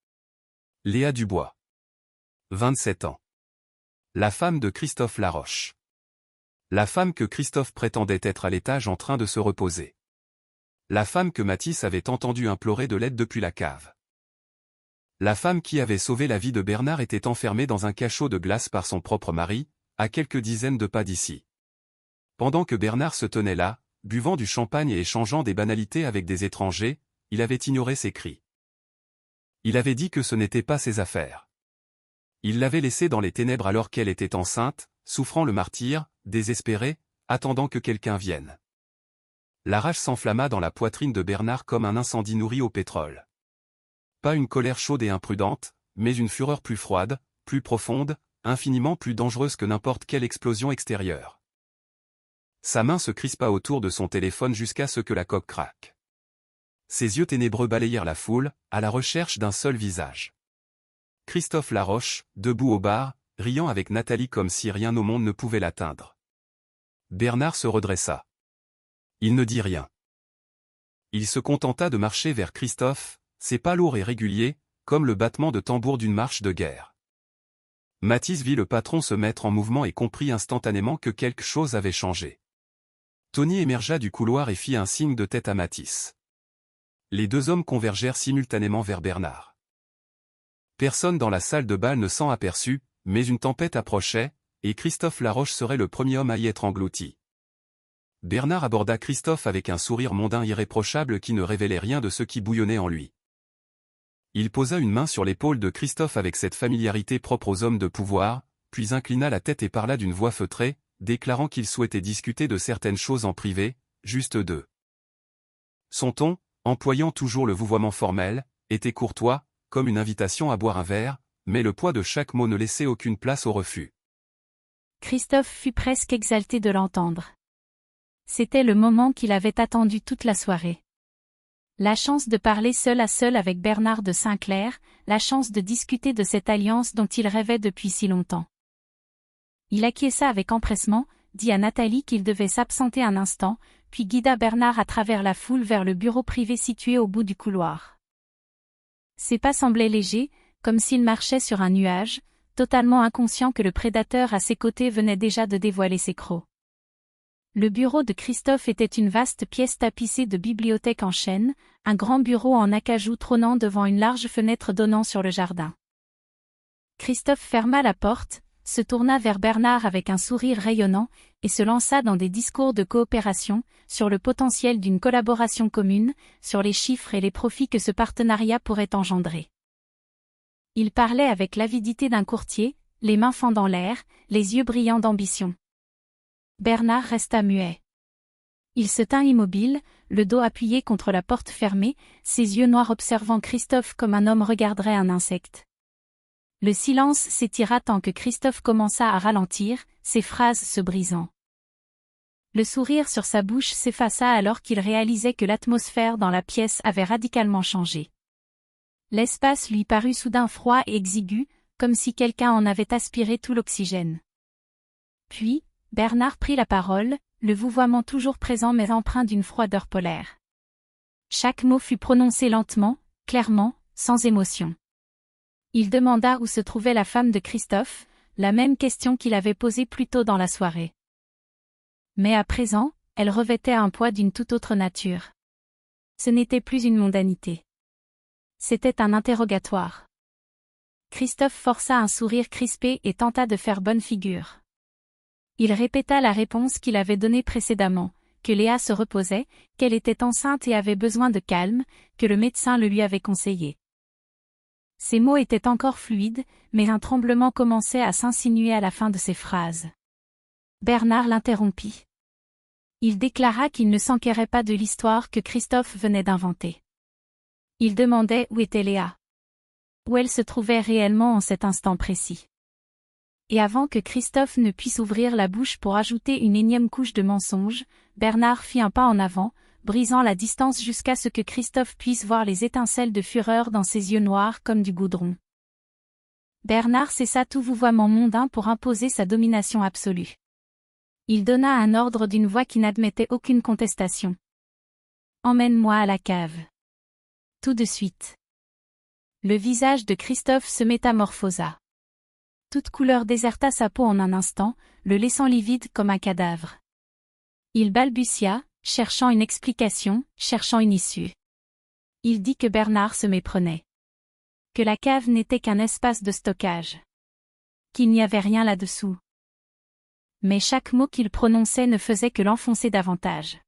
Léa Dubois. 27 ans. La femme de Christophe Laroche. La femme que Christophe prétendait être à l'étage en train de se reposer. La femme que Mathis avait entendu implorer de l'aide depuis la cave. La femme qui avait sauvé la vie de Bernard était enfermée dans un cachot de glace par son propre mari, à quelques dizaines de pas d'ici. Pendant que Bernard se tenait là, buvant du champagne et échangeant des banalités avec des étrangers, il avait ignoré ses cris. Il avait dit que ce n'était pas ses affaires. Il l'avait laissée dans les ténèbres alors qu'elle était enceinte, souffrant le martyre, désespérée, attendant que quelqu'un vienne. La rage s'enflamma dans la poitrine de Bernard comme un incendie nourri au pétrole. Pas une colère chaude et imprudente, mais une fureur plus froide, plus profonde, infiniment plus dangereuse que n'importe quelle explosion extérieure. Sa main se crispa autour de son téléphone jusqu'à ce que la coque craque. Ses yeux ténébreux balayèrent la foule, à la recherche d'un seul visage. Christophe Laroche, debout au bar, riant avec Nathalie comme si rien au monde ne pouvait l'atteindre. Bernard se redressa. Il ne dit rien. Il se contenta de marcher vers Christophe, ses pas lourds et réguliers, comme le battement de tambour d'une marche de guerre. Mathis vit le patron se mettre en mouvement et comprit instantanément que quelque chose avait changé. Tony émergea du couloir et fit un signe de tête à Mathis. Les 2 hommes convergèrent simultanément vers Bernard. Personne dans la salle de bal ne s'en aperçut, mais une tempête approchait, et Christophe Laroche serait le premier homme à y être englouti. Bernard aborda Christophe avec un sourire mondain irréprochable qui ne révélait rien de ce qui bouillonnait en lui. il posa une main sur l'épaule de Christophe avec cette familiarité propre aux hommes de pouvoir, puis inclina la tête et parla d'une voix feutrée, déclarant qu'il souhaitait discuter de certaines choses en privé, juste d'eux. Son ton, employant toujours le vouvoiement formel, était courtois, comme une invitation à boire un verre, mais le poids de chaque mot ne laissait aucune place au refus. Christophe fut presque exalté de l'entendre. C'était le moment qu'il avait attendu toute la soirée. La chance de parler seul à seul avec Bernard de Saint-Clair, la chance de discuter de cette alliance dont il rêvait depuis si longtemps. Il acquiesça avec empressement, dit à Nathalie qu'il devait s'absenter un instant, puis guida Bernard à travers la foule vers le bureau privé situé au bout du couloir. Ses pas semblaient légers, comme s'il marchait sur un nuage, totalement inconscient que le prédateur à ses côtés venait déjà de dévoiler ses crocs. Le bureau de Christophe était une vaste pièce tapissée de bibliothèques en chêne, un grand bureau en acajou trônant devant une large fenêtre donnant sur le jardin. Christophe ferma la porte, se tourna vers Bernard avec un sourire rayonnant, et se lança dans des discours de coopération, sur le potentiel d'une collaboration commune, sur les chiffres et les profits que ce partenariat pourrait engendrer. Il parlait avec l'avidité d'un courtier, les mains fendant l'air, les yeux brillants d'ambition. Bernard resta muet. Il se tint immobile, le dos appuyé contre la porte fermée, ses yeux noirs observant Christophe comme un homme regarderait un insecte. Le silence s'étira tant que Christophe commença à ralentir, ses phrases se brisant. Le sourire sur sa bouche s'effaça alors qu'il réalisait que l'atmosphère dans la pièce avait radicalement changé. L'espace lui parut soudain froid et exigu, comme si quelqu'un en avait aspiré tout l'oxygène. Puis, Bernard prit la parole, le vouvoiement toujours présent mais empreint d'une froideur polaire. Chaque mot fut prononcé lentement, clairement, sans émotion. Il demanda où se trouvait la femme de Christophe, la même question qu'il avait posée plus tôt dans la soirée. Mais à présent, elle revêtait un poids d'une toute autre nature. Ce n'était plus une mondanité. C'était un interrogatoire. Christophe força un sourire crispé et tenta de faire bonne figure. Il répéta la réponse qu'il avait donnée précédemment, que Léa se reposait, qu'elle était enceinte et avait besoin de calme, que le médecin le lui avait conseillé. Ces mots étaient encore fluides, mais un tremblement commençait à s'insinuer à la fin de ses phrases. Bernard l'interrompit. Il déclara qu'il ne s'enquérait pas de l'histoire que Christophe venait d'inventer. Il demandait où était Léa. Où elle se trouvait réellement en cet instant précis. Et avant que Christophe ne puisse ouvrir la bouche pour ajouter une énième couche de mensonge, Bernard fit un pas en avant, brisant la distance jusqu'à ce que Christophe puisse voir les étincelles de fureur dans ses yeux noirs comme du goudron. Bernard cessa tout vouvoiement mondain pour imposer sa domination absolue. Il donna un ordre d'une voix qui n'admettait aucune contestation. « Emmène-moi à la cave. » Tout de suite. Le visage de Christophe se métamorphosa. Toute couleur déserta sa peau en un instant, le laissant livide comme un cadavre. Il balbutia, cherchant une explication, cherchant une issue. Il dit que Bernard se méprenait. Que la cave n'était qu'un espace de stockage. Qu'il n'y avait rien là-dessous. Mais chaque mot qu'il prononçait ne faisait que l'enfoncer davantage.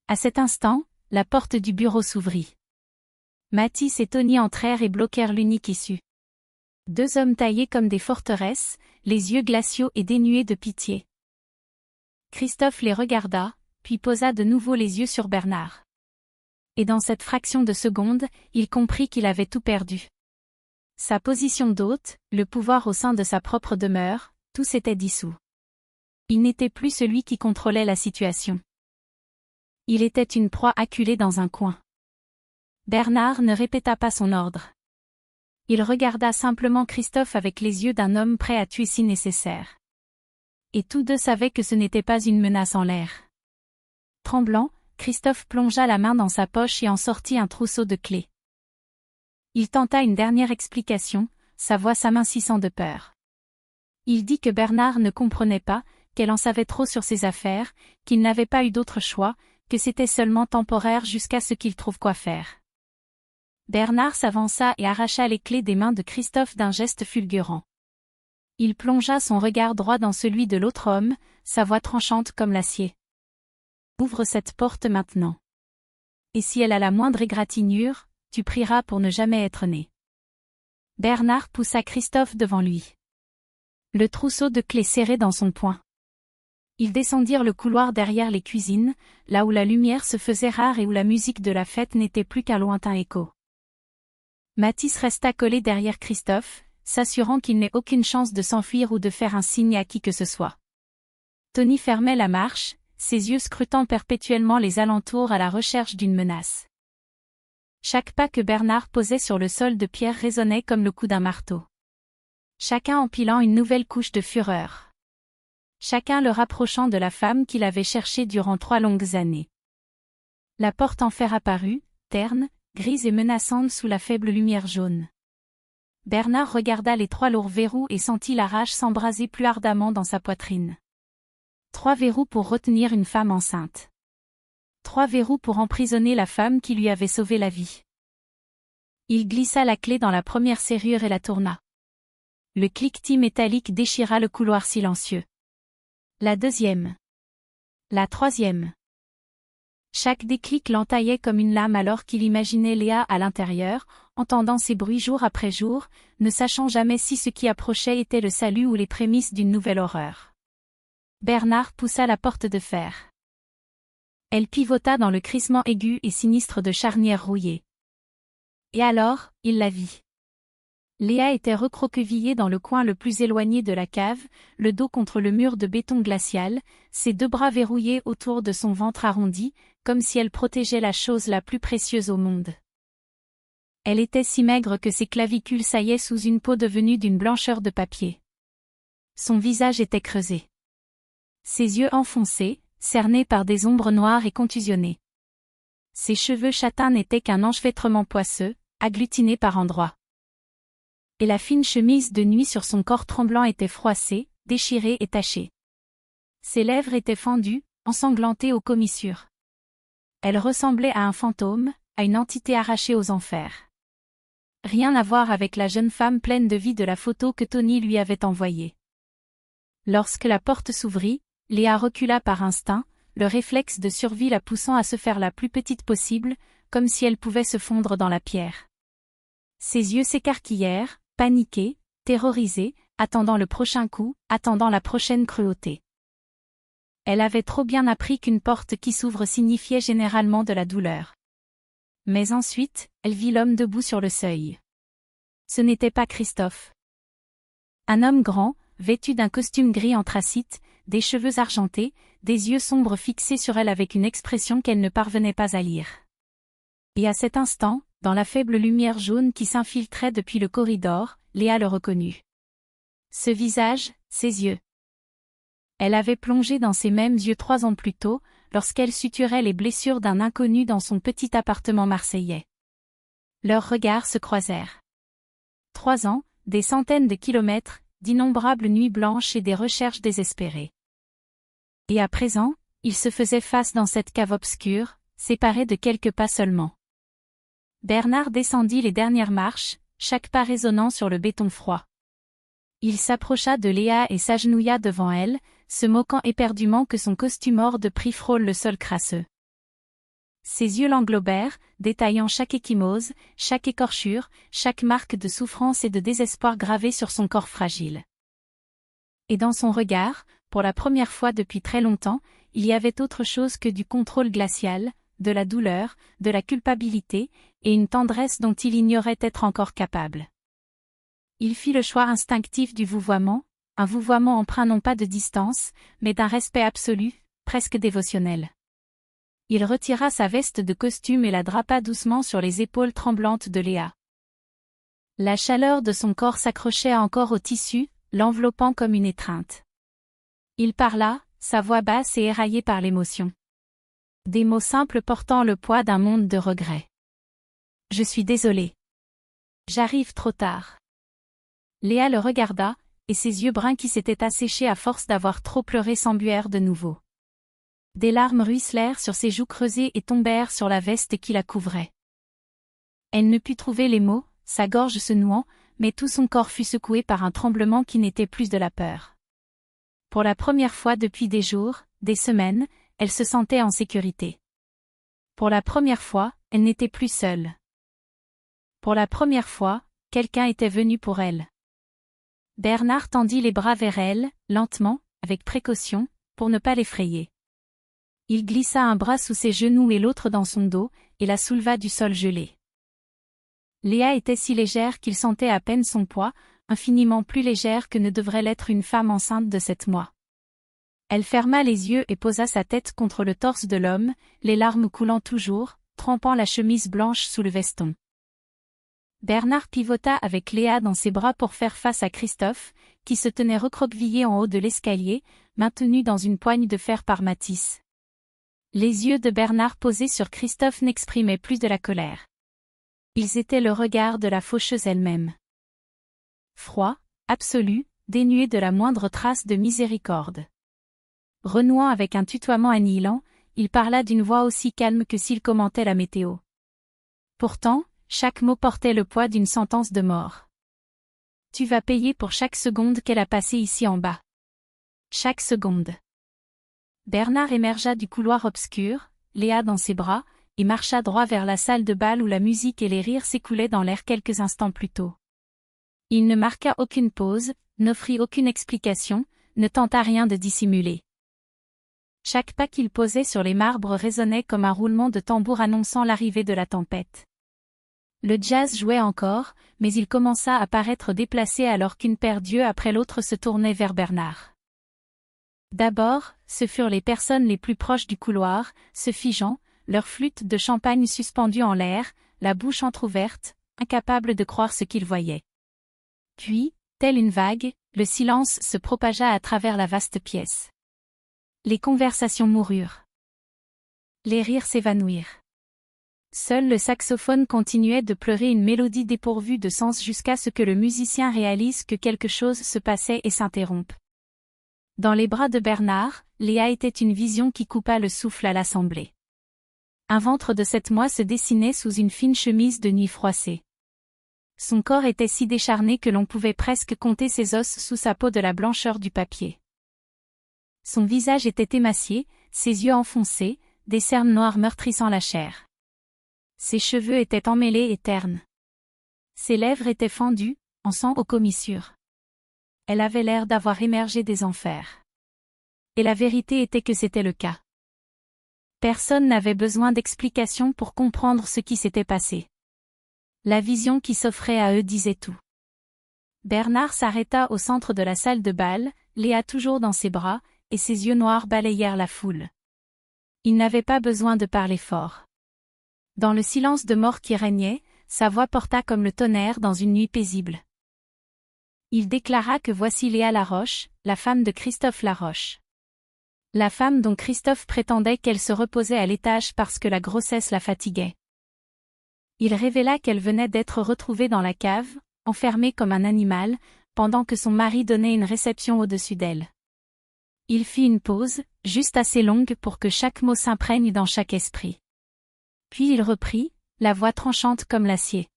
À cet instant, la porte du bureau s'ouvrit. Mathis et Tony entrèrent et bloquèrent l'unique issue. Deux hommes taillés comme des forteresses, les yeux glaciaux et dénués de pitié. Christophe les regarda, puis posa de nouveau les yeux sur Bernard. Et dans cette fraction de seconde, il comprit qu'il avait tout perdu. Sa position d'hôte, le pouvoir au sein de sa propre demeure, tout s'était dissous. Il n'était plus celui qui contrôlait la situation. Il était une proie acculée dans un coin. Bernard ne répéta pas son ordre. Il regarda simplement Christophe avec les yeux d'un homme prêt à tuer si nécessaire. Et tous deux savaient que ce n'était pas une menace en l'air. Tremblant, Christophe plongea la main dans sa poche et en sortit un trousseau de clés. Il tenta une dernière explication, sa voix s'amincissant de peur. Il dit que Bernard ne comprenait pas, qu'elle en savait trop sur ses affaires, qu'il n'avait pas eu d'autre choix, que c'était seulement temporaire jusqu'à ce qu'il trouve quoi faire. Bernard s'avança et arracha les clés des mains de Christophe d'un geste fulgurant. Il plongea son regard droit dans celui de l'autre homme, sa voix tranchante comme l'acier. « Ouvre cette porte maintenant. Et si elle a la moindre égratignure, tu prieras pour ne jamais être né. Bernard poussa Christophe devant lui. Le trousseau de clés serré dans son poing. Ils descendirent le couloir derrière les cuisines, là où la lumière se faisait rare et où la musique de la fête n'était plus qu'un lointain écho. Mathis resta collé derrière Christophe, s'assurant qu'il n'ait aucune chance de s'enfuir ou de faire un signe à qui que ce soit. Tony fermait la marche, ses yeux scrutant perpétuellement les alentours à la recherche d'une menace. Chaque pas que Bernard posait sur le sol de pierre résonnait comme le coup d'un marteau. Chacun empilant une nouvelle couche de fureur. Chacun le rapprochant de la femme qu'il avait cherchée durant 3 longues années. La porte en fer apparut, terne, grise et menaçante sous la faible lumière jaune. Bernard regarda les 3 lourds verrous et sentit la rage s'embraser plus ardemment dans sa poitrine. 3 verrous pour retenir une femme enceinte. 3 verrous pour emprisonner la femme qui lui avait sauvé la vie. Il glissa la clé dans la première serrure et la tourna. Le cliquetis métallique déchira le couloir silencieux. La deuxième. La troisième. Chaque déclic l'entaillait comme une lame alors qu'il imaginait Léa à l'intérieur, entendant ces bruits jour après jour, ne sachant jamais si ce qui approchait était le salut ou les prémices d'une nouvelle horreur. Bernard poussa la porte de fer. Elle pivota dans le crissement aigu et sinistre de charnières rouillées. Et alors, il la vit. Léa était recroquevillée dans le coin le plus éloigné de la cave, le dos contre le mur de béton glacial, ses 2 bras verrouillés autour de son ventre arrondi, comme si elle protégeait la chose la plus précieuse au monde. Elle était si maigre que ses clavicules saillaient sous une peau devenue d'une blancheur de papier. Son visage était creusé. Ses yeux enfoncés, cernés par des ombres noires et contusionnés. Ses cheveux châtains n'étaient qu'un enchevêtrement poisseux, agglutiné par endroits. Et la fine chemise de nuit sur son corps tremblant était froissée, déchirée et tachée. Ses lèvres étaient fendues, ensanglantées aux commissures. Elle ressemblait à un fantôme, à une entité arrachée aux enfers. Rien à voir avec la jeune femme pleine de vie de la photo que Tony lui avait envoyée. Lorsque la porte s'ouvrit, Léa recula par instinct, le réflexe de survie la poussant à se faire la plus petite possible, comme si elle pouvait se fondre dans la pierre. Ses yeux s'écarquillèrent, paniqués, terrorisés, attendant le prochain coup, attendant la prochaine cruauté. Elle avait trop bien appris qu'une porte qui s'ouvre signifiait généralement de la douleur. Mais ensuite, elle vit l'homme debout sur le seuil. Ce n'était pas Christophe. Un homme grand, vêtu d'un costume gris anthracite, des cheveux argentés, des yeux sombres fixés sur elle avec une expression qu'elle ne parvenait pas à lire. Et à cet instant, dans la faible lumière jaune qui s'infiltrait depuis le corridor, Léa le reconnut. Ce visage, ses yeux. Elle avait plongé dans ces mêmes yeux 3 ans plus tôt, lorsqu'elle suturait les blessures d'un inconnu dans son petit appartement marseillais. Leurs regards se croisèrent. 3 ans, des centaines de kilomètres, d'innombrables nuits blanches et des recherches désespérées. Et à présent, ils se faisaient face dans cette cave obscure, séparés de quelques pas seulement. Bernard descendit les dernières marches, chaque pas résonnant sur le béton froid. Il s'approcha de Léa et s'agenouilla devant elle, se moquant éperdument que son costume hors de prix frôle le sol crasseux. Ses yeux l'englobèrent, détaillant chaque ecchymose, chaque écorchure, chaque marque de souffrance et de désespoir gravée sur son corps fragile. Et dans son regard, pour la première fois depuis très longtemps, il y avait autre chose que du contrôle glacial, de la douleur, de la culpabilité, et une tendresse dont il ignorait être encore capable. Il fit le choix instinctif du vouvoiement, un vouvoiement empreint non pas de distance, mais d'un respect absolu, presque dévotionnel. Il retira sa veste de costume et la drapa doucement sur les épaules tremblantes de Léa. La chaleur de son corps s'accrochait encore au tissu, l'enveloppant comme une étreinte. Il parla, sa voix basse et éraillée par l'émotion. Des mots simples portant le poids d'un monde de regrets. Je suis désolé. J'arrive trop tard. Léa le regarda, et ses yeux bruns qui s'étaient asséchés à force d'avoir trop pleuré s'embuèrent de nouveau. Des larmes ruisselèrent sur ses joues creusées et tombèrent sur la veste qui la couvrait. Elle ne put trouver les mots, sa gorge se nouant, mais tout son corps fut secoué par un tremblement qui n'était plus de la peur. Pour la première fois depuis des jours, des semaines, elle se sentait en sécurité. Pour la première fois, elle n'était plus seule. Pour la première fois, quelqu'un était venu pour elle. Bernard tendit les bras vers elle, lentement, avec précaution, pour ne pas l'effrayer. Il glissa un bras sous ses genoux et l'autre dans son dos, et la souleva du sol gelé. Léa était si légère qu'il sentait à peine son poids, infiniment plus légère que ne devrait l'être une femme enceinte de 7 mois. Elle ferma les yeux et posa sa tête contre le torse de l'homme, les larmes coulant toujours, trempant la chemise blanche sous le veston. Bernard pivota avec Léa dans ses bras pour faire face à Christophe, qui se tenait recroquevillé en haut de l'escalier, maintenu dans une poigne de fer par Matisse. Les yeux de Bernard posés sur Christophe n'exprimaient plus de la colère. Ils étaient le regard de la faucheuse elle-même. Froid, absolu, dénué de la moindre trace de miséricorde. Renouant avec un tutoiement annihilant, il parla d'une voix aussi calme que s'il commentait la météo. Pourtant, chaque mot portait le poids d'une sentence de mort. Tu vas payer pour chaque seconde qu'elle a passée ici en bas. Chaque seconde. Bernard émergea du couloir obscur, Léa dans ses bras, et marcha droit vers la salle de bal où la musique et les rires s'écoulaient dans l'air quelques instants plus tôt. Il ne marqua aucune pause, n'offrit aucune explication, ne tenta rien de dissimulé. Chaque pas qu'il posait sur les marbres résonnait comme un roulement de tambour annonçant l'arrivée de la tempête. Le jazz jouait encore, mais il commença à paraître déplacé alors qu'une paire d'yeux après l'autre se tournait vers Bernard. D'abord, ce furent les personnes les plus proches du couloir, se figeant, leur flûte de champagne suspendue en l'air, la bouche entr'ouverte, incapables de croire ce qu'ils voyaient. Puis, telle une vague, le silence se propagea à travers la vaste pièce. Les conversations moururent. Les rires s'évanouirent. Seul le saxophone continuait de pleurer une mélodie dépourvue de sens jusqu'à ce que le musicien réalise que quelque chose se passait et s'interrompe. Dans les bras de Bernard, Léa était une vision qui coupa le souffle à l'assemblée. Un ventre de 7 mois se dessinait sous une fine chemise de nuit froissée. Son corps était si décharné que l'on pouvait presque compter ses os sous sa peau de la blancheur du papier. Son visage était émacié, ses yeux enfoncés, des cernes noires meurtrissant la chair. Ses cheveux étaient emmêlés et ternes. Ses lèvres étaient fendues, en sang aux commissures. Elle avait l'air d'avoir émergé des enfers. Et la vérité était que c'était le cas. Personne n'avait besoin d'explications pour comprendre ce qui s'était passé. La vision qui s'offrait à eux disait tout. Bernard s'arrêta au centre de la salle de bal, Léa toujours dans ses bras, et ses yeux noirs balayèrent la foule. Il n'avait pas besoin de parler fort. Dans le silence de mort qui régnait, sa voix porta comme le tonnerre dans une nuit paisible. Il déclara que voici Léa Laroche, la femme de Christophe Laroche. La femme dont Christophe prétendait qu'elle se reposait à l'étage parce que la grossesse la fatiguait. Il révéla qu'elle venait d'être retrouvée dans la cave, enfermée comme un animal, pendant que son mari donnait une réception au-dessus d'elle. Il fit une pause, juste assez longue pour que chaque mot s'imprègne dans chaque esprit. Puis il reprit, la voix tranchante comme l'acier.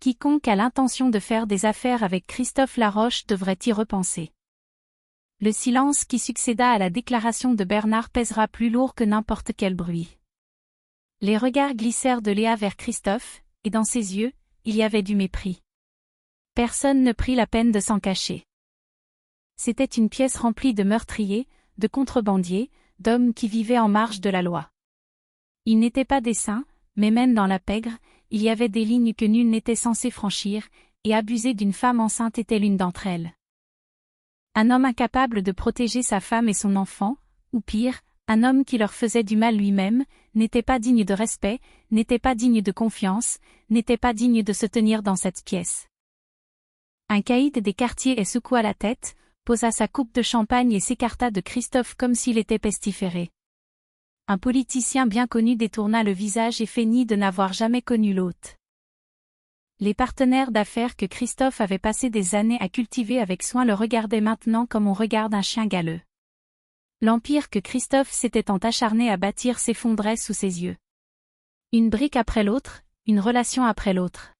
Quiconque a l'intention de faire des affaires avec Christophe Laroche devrait y repenser. Le silence qui succéda à la déclaration de Bernard pèsera plus lourd que n'importe quel bruit. Les regards glissèrent de Léa vers Christophe, et dans ses yeux, il y avait du mépris. Personne ne prit la peine de s'en cacher. C'était une pièce remplie de meurtriers, de contrebandiers, d'hommes qui vivaient en marge de la loi. Ils n'étaient pas des saints, mais même dans la pègre, il y avait des lignes que nul n'était censé franchir, et abuser d'une femme enceinte était l'une d'entre elles. Un homme incapable de protéger sa femme et son enfant, ou pire, un homme qui leur faisait du mal lui-même, n'était pas digne de respect, n'était pas digne de confiance, n'était pas digne de se tenir dans cette pièce. Un caïd des quartiers secoua la tête, posa sa coupe de champagne et s'écarta de Christophe comme s'il était pestiféré. Un politicien bien connu détourna le visage et feignit de n'avoir jamais connu l'hôte. Les partenaires d'affaires que Christophe avait passé des années à cultiver avec soin le regardaient maintenant comme on regarde un chien galeux. L'empire que Christophe s'était tant acharné à bâtir s'effondrait sous ses yeux. Une brique après l'autre, une relation après l'autre.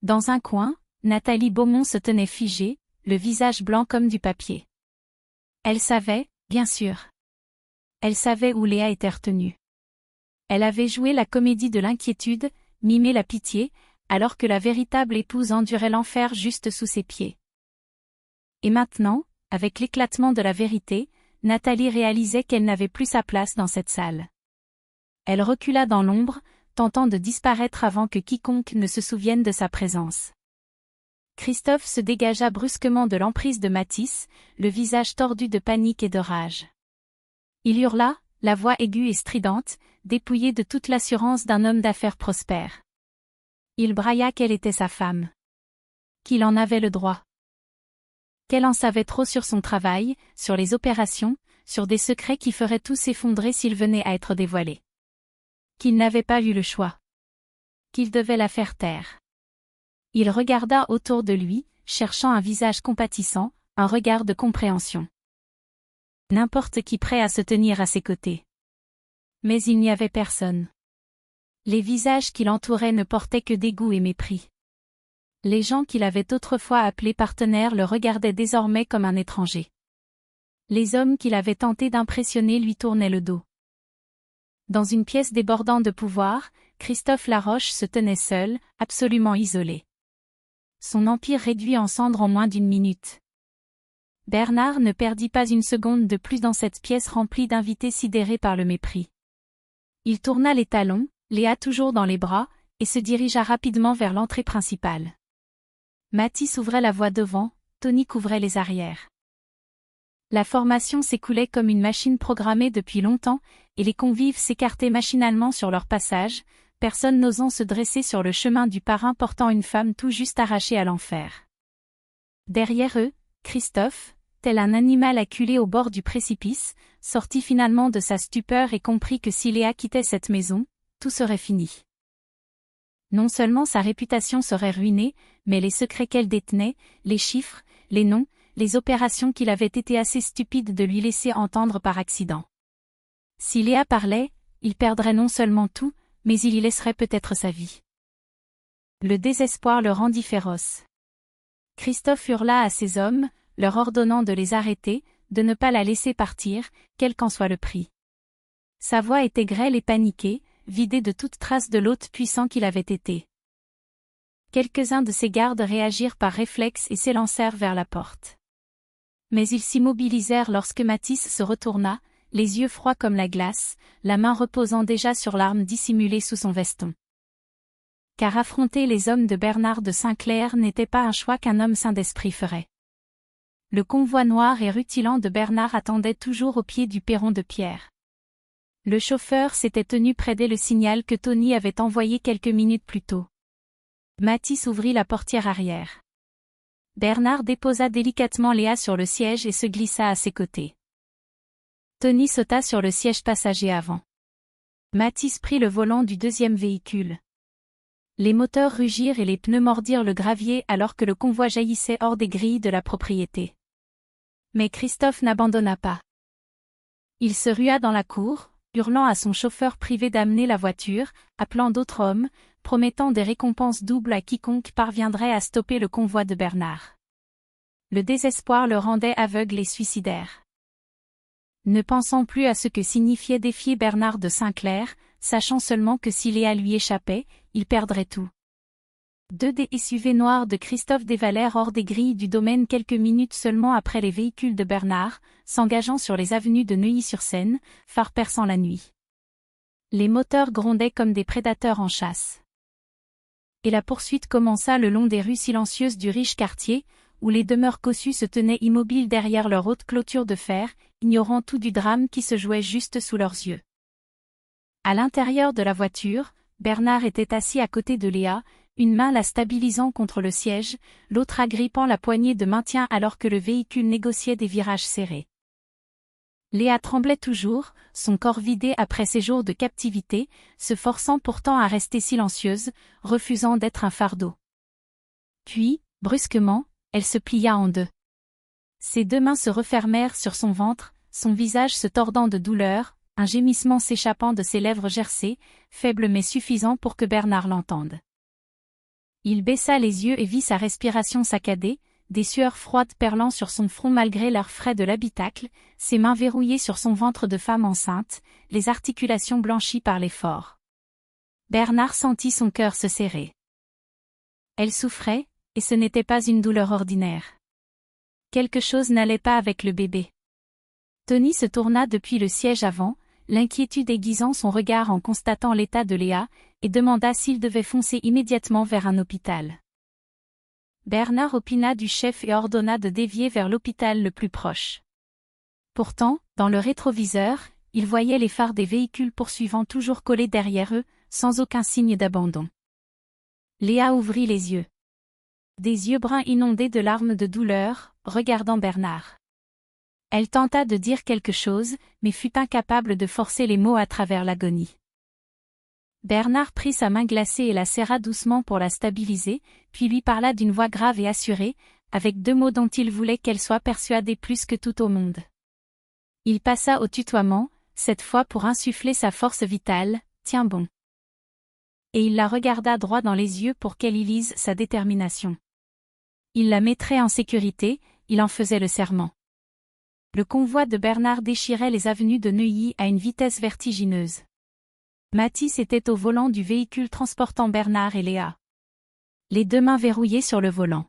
Dans un coin, Nathalie Beaumont se tenait figée, le visage blanc comme du papier. Elle savait, bien sûr. Elle savait où Léa était retenue. Elle avait joué la comédie de l'inquiétude, mimé la pitié, alors que la véritable épouse endurait l'enfer juste sous ses pieds. Et maintenant, avec l'éclatement de la vérité, Nathalie réalisait qu'elle n'avait plus sa place dans cette salle. Elle recula dans l'ombre, tentant de disparaître avant que quiconque ne se souvienne de sa présence. Christophe se dégagea brusquement de l'emprise de Mathis, le visage tordu de panique et de rage. Il hurla, la voix aiguë et stridente, dépouillée de toute l'assurance d'un homme d'affaires prospère. Il brailla qu'elle était sa femme. Qu'il en avait le droit. Qu'elle en savait trop sur son travail, sur les opérations, sur des secrets qui feraient tout s'effondrer s'ils venaient à être dévoilés. Qu'il n'avait pas eu le choix. Qu'il devait la faire taire. Il regarda autour de lui, cherchant un visage compatissant, un regard de compréhension. N'importe qui prêt à se tenir à ses côtés. Mais il n'y avait personne. Les visages qui l'entouraient ne portaient que dégoût et mépris. Les gens qu'il avait autrefois appelés partenaires le regardaient désormais comme un étranger. Les hommes qu'il avait tenté d'impressionner lui tournaient le dos. Dans une pièce débordant de pouvoir, Christophe Laroche se tenait seul, absolument isolé. Son empire réduit en cendres en moins d'une minute. Bernard ne perdit pas une seconde de plus dans cette pièce remplie d'invités sidérés par le mépris. Il tourna les talons, Léa toujours dans les bras, et se dirigea rapidement vers l'entrée principale. Mathis ouvrait la voie devant, Tony couvrait les arrières. La formation s'écoulait comme une machine programmée depuis longtemps, et les convives s'écartaient machinalement sur leur passage, personne n'osant se dresser sur le chemin du parrain portant une femme tout juste arrachée à l'enfer. Derrière eux, Christophe, tel un animal acculé au bord du précipice, sortit finalement de sa stupeur et comprit que si Léa quittait cette maison, tout serait fini. Non seulement sa réputation serait ruinée, mais les secrets qu'elle détenait, les chiffres, les noms, les opérations qu'il avait été assez stupide de lui laisser entendre par accident. Si Léa parlait, il perdrait non seulement tout, mais il y laisserait peut-être sa vie. Le désespoir le rendit féroce. Christophe hurla à ses hommes, leur ordonnant de les arrêter, de ne pas la laisser partir, quel qu'en soit le prix. Sa voix était grêle et paniquée, vidée de toute trace de l'hôte puissant qu'il avait été. Quelques-uns de ses gardes réagirent par réflexe et s'élancèrent vers la porte. Mais ils s'immobilisèrent lorsque Mathis se retourna, les yeux froids comme la glace, la main reposant déjà sur l'arme dissimulée sous son veston. Car affronter les hommes de Bernard de Saint-Clair n'était pas un choix qu'un homme sain d'esprit ferait. Le convoi noir et rutilant de Bernard attendait toujours au pied du perron de pierre. Le chauffeur s'était tenu près le signal que Tony avait envoyé quelques minutes plus tôt. Mathis ouvrit la portière arrière. Bernard déposa délicatement Léa sur le siège et se glissa à ses côtés. Tony sauta sur le siège passager avant. Mathis prit le volant du deuxième véhicule. Les moteurs rugirent et les pneus mordirent le gravier alors que le convoi jaillissait hors des grilles de la propriété. Mais Christophe n'abandonna pas. Il se rua dans la cour, hurlant à son chauffeur privé d'amener la voiture, appelant d'autres hommes, promettant des récompenses doubles à quiconque parviendrait à stopper le convoi de Bernard. Le désespoir le rendait aveugle et suicidaire. Ne pensant plus à ce que signifiait défier Bernard de Saint-Clair, sachant seulement que si Léa lui échappait, il perdrait tout. 2 des SUV noirs de Christophe dévalèrent hors des grilles du domaine quelques minutes seulement après les véhicules de Bernard, s'engageant sur les avenues de Neuilly-sur-Seine, phare perçant la nuit. Les moteurs grondaient comme des prédateurs en chasse. Et la poursuite commença le long des rues silencieuses du riche quartier, où les demeures cossues se tenaient immobiles derrière leur haute clôture de fer, ignorant tout du drame qui se jouait juste sous leurs yeux. À l'intérieur de la voiture, Bernard était assis à côté de Léa, une main la stabilisant contre le siège, l'autre agrippant la poignée de maintien alors que le véhicule négociait des virages serrés. Léa tremblait toujours, son corps vidé après ses jours de captivité, se forçant pourtant à rester silencieuse, refusant d'être un fardeau. Puis, brusquement, elle se plia en deux. Ses 2 mains se refermèrent sur son ventre, son visage se tordant de douleur, un gémissement s'échappant de ses lèvres gercées, faible mais suffisant pour que Bernard l'entende. Il baissa les yeux et vit sa respiration saccadée, des sueurs froides perlant sur son front malgré l'air frais de l'habitacle, ses mains verrouillées sur son ventre de femme enceinte, les articulations blanchies par l'effort. Bernard sentit son cœur se serrer. Elle souffrait, et ce n'était pas une douleur ordinaire. Quelque chose n'allait pas avec le bébé. Tony se tourna depuis le siège avant, l'inquiétude aiguisant son regard en constatant l'état de Léa, et demanda s'il devait foncer immédiatement vers un hôpital. Bernard opina du chef et ordonna de dévier vers l'hôpital le plus proche. Pourtant, dans le rétroviseur, il voyait les phares des véhicules poursuivants toujours collés derrière eux, sans aucun signe d'abandon. Léa ouvrit les yeux. Des yeux bruns inondés de larmes de douleur, regardant Bernard. Elle tenta de dire quelque chose, mais fut incapable de forcer les mots à travers l'agonie. Bernard prit sa main glacée et la serra doucement pour la stabiliser, puis lui parla d'une voix grave et assurée, avec 2 mots dont il voulait qu'elle soit persuadée plus que tout au monde. Il passa au tutoiement, cette fois pour insuffler sa force vitale, « Tiens bon ». Et il la regarda droit dans les yeux pour qu'elle y lise sa détermination. Il la mettrait en sécurité, il en faisait le serment. Le convoi de Bernard déchirait les avenues de Neuilly à une vitesse vertigineuse. Mathis était au volant du véhicule transportant Bernard et Léa. Les 2 mains verrouillées sur le volant.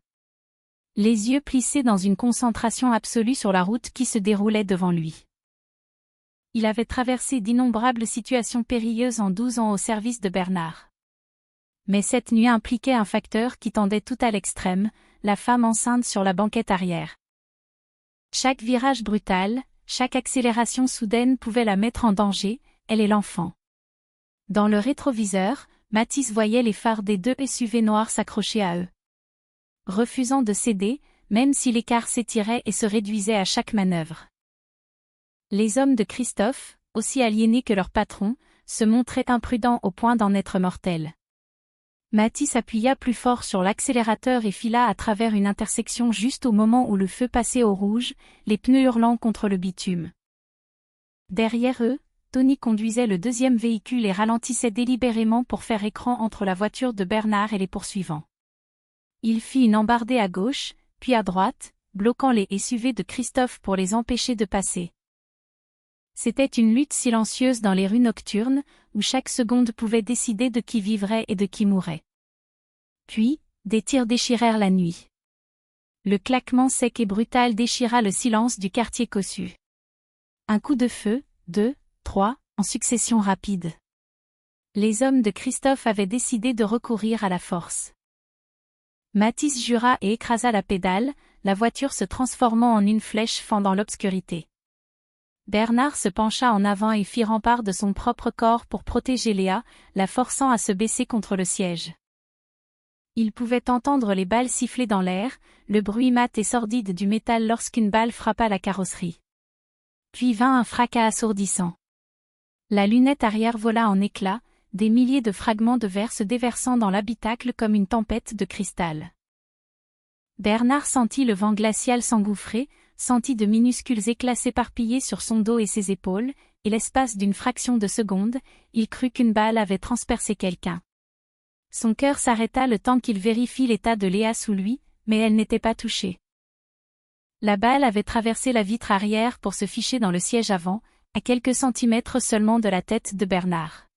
Les yeux plissés dans une concentration absolue sur la route qui se déroulait devant lui. Il avait traversé d'innombrables situations périlleuses en 12 ans au service de Bernard. Mais cette nuit impliquait un facteur qui tendait tout à l'extrême, la femme enceinte sur la banquette arrière. Chaque virage brutal, chaque accélération soudaine pouvait la mettre en danger, elle et l'enfant. Dans le rétroviseur, Mathis voyait les phares des 2 SUV noirs s'accrocher à eux. Refusant de céder, même si l'écart s'étirait et se réduisait à chaque manœuvre. Les hommes de Christophe, aussi aliénés que leur patron, se montraient imprudents au point d'en être mortels. Mathis appuya plus fort sur l'accélérateur et fila à travers une intersection juste au moment où le feu passait au rouge, les pneus hurlant contre le bitume. Derrière eux, Tony conduisait le 2e véhicule et ralentissait délibérément pour faire écran entre la voiture de Bernard et les poursuivants. Il fit une embardée à gauche, puis à droite, bloquant les SUV de Christophe pour les empêcher de passer. C'était une lutte silencieuse dans les rues nocturnes, où chaque seconde pouvait décider de qui vivrait et de qui mourrait. Puis, des tirs déchirèrent la nuit. Le claquement sec et brutal déchira le silence du quartier cossu. Un coup de feu, 2, 3, en succession rapide. Les hommes de Christophe avaient décidé de recourir à la force. Mathis jura et écrasa la pédale, la voiture se transformant en une flèche fendant l'obscurité. Bernard se pencha en avant et fit rempart de son propre corps pour protéger Léa, la forçant à se baisser contre le siège. Il pouvait entendre les balles siffler dans l'air, le bruit mat et sordide du métal lorsqu'une balle frappa la carrosserie. Puis vint un fracas assourdissant. La lunette arrière vola en éclats, des milliers de fragments de verre se déversant dans l'habitacle comme une tempête de cristal. Bernard sentit le vent glacial s'engouffrer, sentit de minuscules éclats s'éparpiller sur son dos et ses épaules, et l'espace d'une fraction de seconde, il crut qu'une balle avait transpercé quelqu'un. Son cœur s'arrêta le temps qu'il vérifie l'état de Léa sous lui, mais elle n'était pas touchée. La balle avait traversé la vitre arrière pour se ficher dans le siège avant, à quelques centimètres seulement de la tête de Bernard.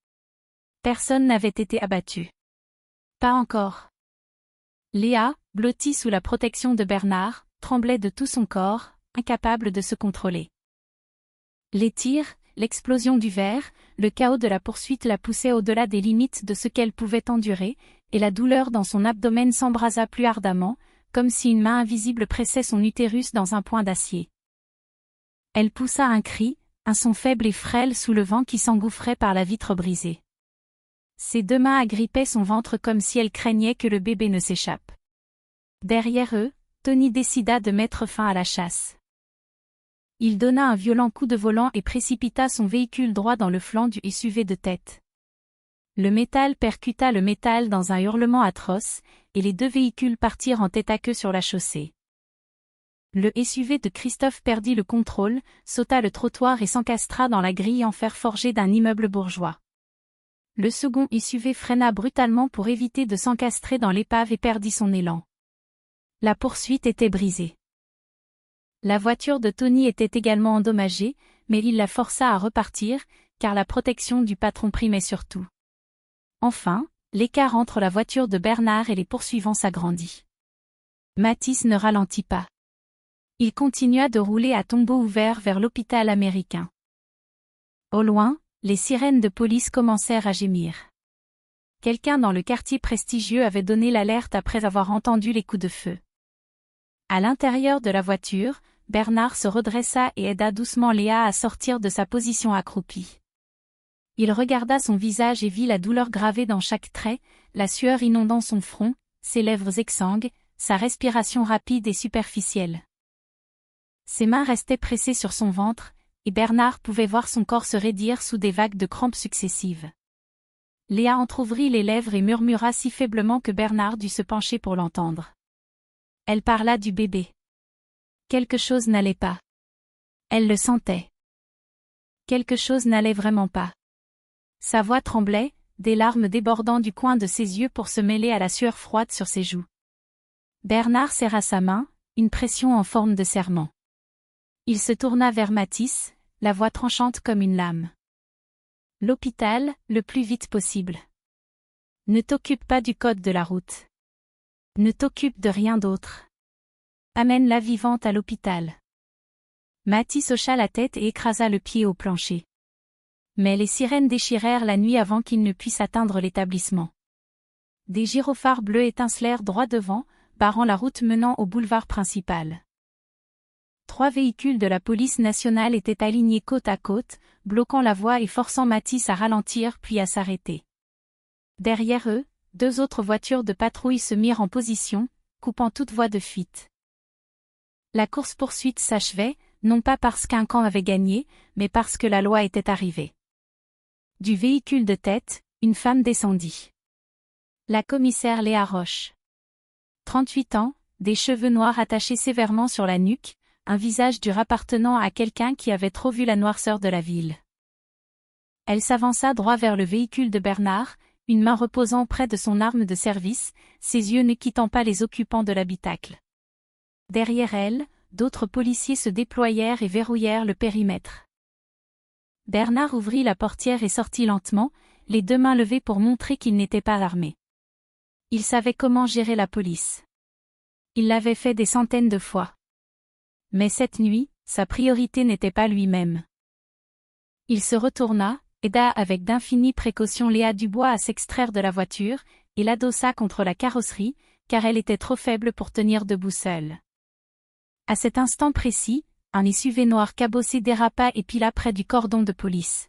Personne n'avait été abattu. Pas encore. Léa, blottie sous la protection de Bernard, tremblait de tout son corps, incapable de se contrôler. Les tirs, l'explosion du verre, le chaos de la poursuite la poussaient au-delà des limites de ce qu'elle pouvait endurer, et la douleur dans son abdomen s'embrasa plus ardemment, comme si une main invisible pressait son utérus dans un poing d'acier. Elle poussa un cri, un son faible et frêle sous le vent qui s'engouffrait par la vitre brisée. Ses 2 mains agrippaient son ventre comme si elle craignait que le bébé ne s'échappe. Derrière eux, Tony décida de mettre fin à la chasse. Il donna un violent coup de volant et précipita son véhicule droit dans le flanc du SUV de tête. Le métal percuta le métal dans un hurlement atroce, et les 2 véhicules partirent en tête à queue sur la chaussée. Le SUV de Christophe perdit le contrôle, sauta le trottoir et s'encastra dans la grille en fer forgé d'un immeuble bourgeois. Le second SUV freina brutalement pour éviter de s'encastrer dans l'épave et perdit son élan. La poursuite était brisée. La voiture de Tony était également endommagée, mais il la força à repartir, car la protection du patron primait surtout. Enfin, l'écart entre la voiture de Bernard et les poursuivants s'agrandit. Mathis ne ralentit pas. Il continua de rouler à tombeau ouvert vers l'hôpital américain. Au loin, les sirènes de police commencèrent à gémir. Quelqu'un dans le quartier prestigieux avait donné l'alerte après avoir entendu les coups de feu. À l'intérieur de la voiture, Bernard se redressa et aida doucement Léa à sortir de sa position accroupie. Il regarda son visage et vit la douleur gravée dans chaque trait, la sueur inondant son front, ses lèvres exsangues, sa respiration rapide et superficielle. Ses mains restaient pressées sur son ventre, et Bernard pouvait voir son corps se raidir sous des vagues de crampes successives. Léa entr'ouvrit les lèvres et murmura si faiblement que Bernard dut se pencher pour l'entendre. Elle parla du bébé. Quelque chose n'allait pas. Elle le sentait. Quelque chose n'allait vraiment pas. Sa voix tremblait, des larmes débordant du coin de ses yeux pour se mêler à la sueur froide sur ses joues. Bernard serra sa main, une pression en forme de serment. Il se tourna vers Mathis, la voix tranchante comme une lame. L'hôpital, le plus vite possible. Ne t'occupe pas du code de la route. Ne t'occupe de rien d'autre. Amène-la vivante à l'hôpital. Mathis hocha la tête et écrasa le pied au plancher. Mais les sirènes déchirèrent la nuit avant qu'ils ne puissent atteindre l'établissement. Des gyrophares bleus étincelèrent droit devant, barrant la route menant au boulevard principal. 3 véhicules de la police nationale étaient alignés côte à côte, bloquant la voie et forçant Mathis à ralentir puis à s'arrêter. Derrière eux, 2 autres voitures de patrouille se mirent en position, coupant toute voie de fuite. La course-poursuite s'achevait, non pas parce qu'un camp avait gagné, mais parce que la loi était arrivée. Du véhicule de tête, une femme descendit. La commissaire Léa Roche. 38 ans, des cheveux noirs attachés sévèrement sur la nuque, un visage dur appartenant à quelqu'un qui avait trop vu la noirceur de la ville. Elle s'avança droit vers le véhicule de Bernard, une main reposant près de son arme de service, ses yeux ne quittant pas les occupants de l'habitacle. Derrière elle, d'autres policiers se déployèrent et verrouillèrent le périmètre. Bernard ouvrit la portière et sortit lentement, les 2 mains levées pour montrer qu'il n'était pas armé. Il savait comment gérer la police. Il l'avait fait des centaines de fois. Mais cette nuit, sa priorité n'était pas lui-même. Il se retourna, aida avec d'infinies précautions Léa Dubois à s'extraire de la voiture, et l'adossa contre la carrosserie, car elle était trop faible pour tenir debout seule. À cet instant précis, un SUV noir cabossé dérapa et pila près du cordon de police.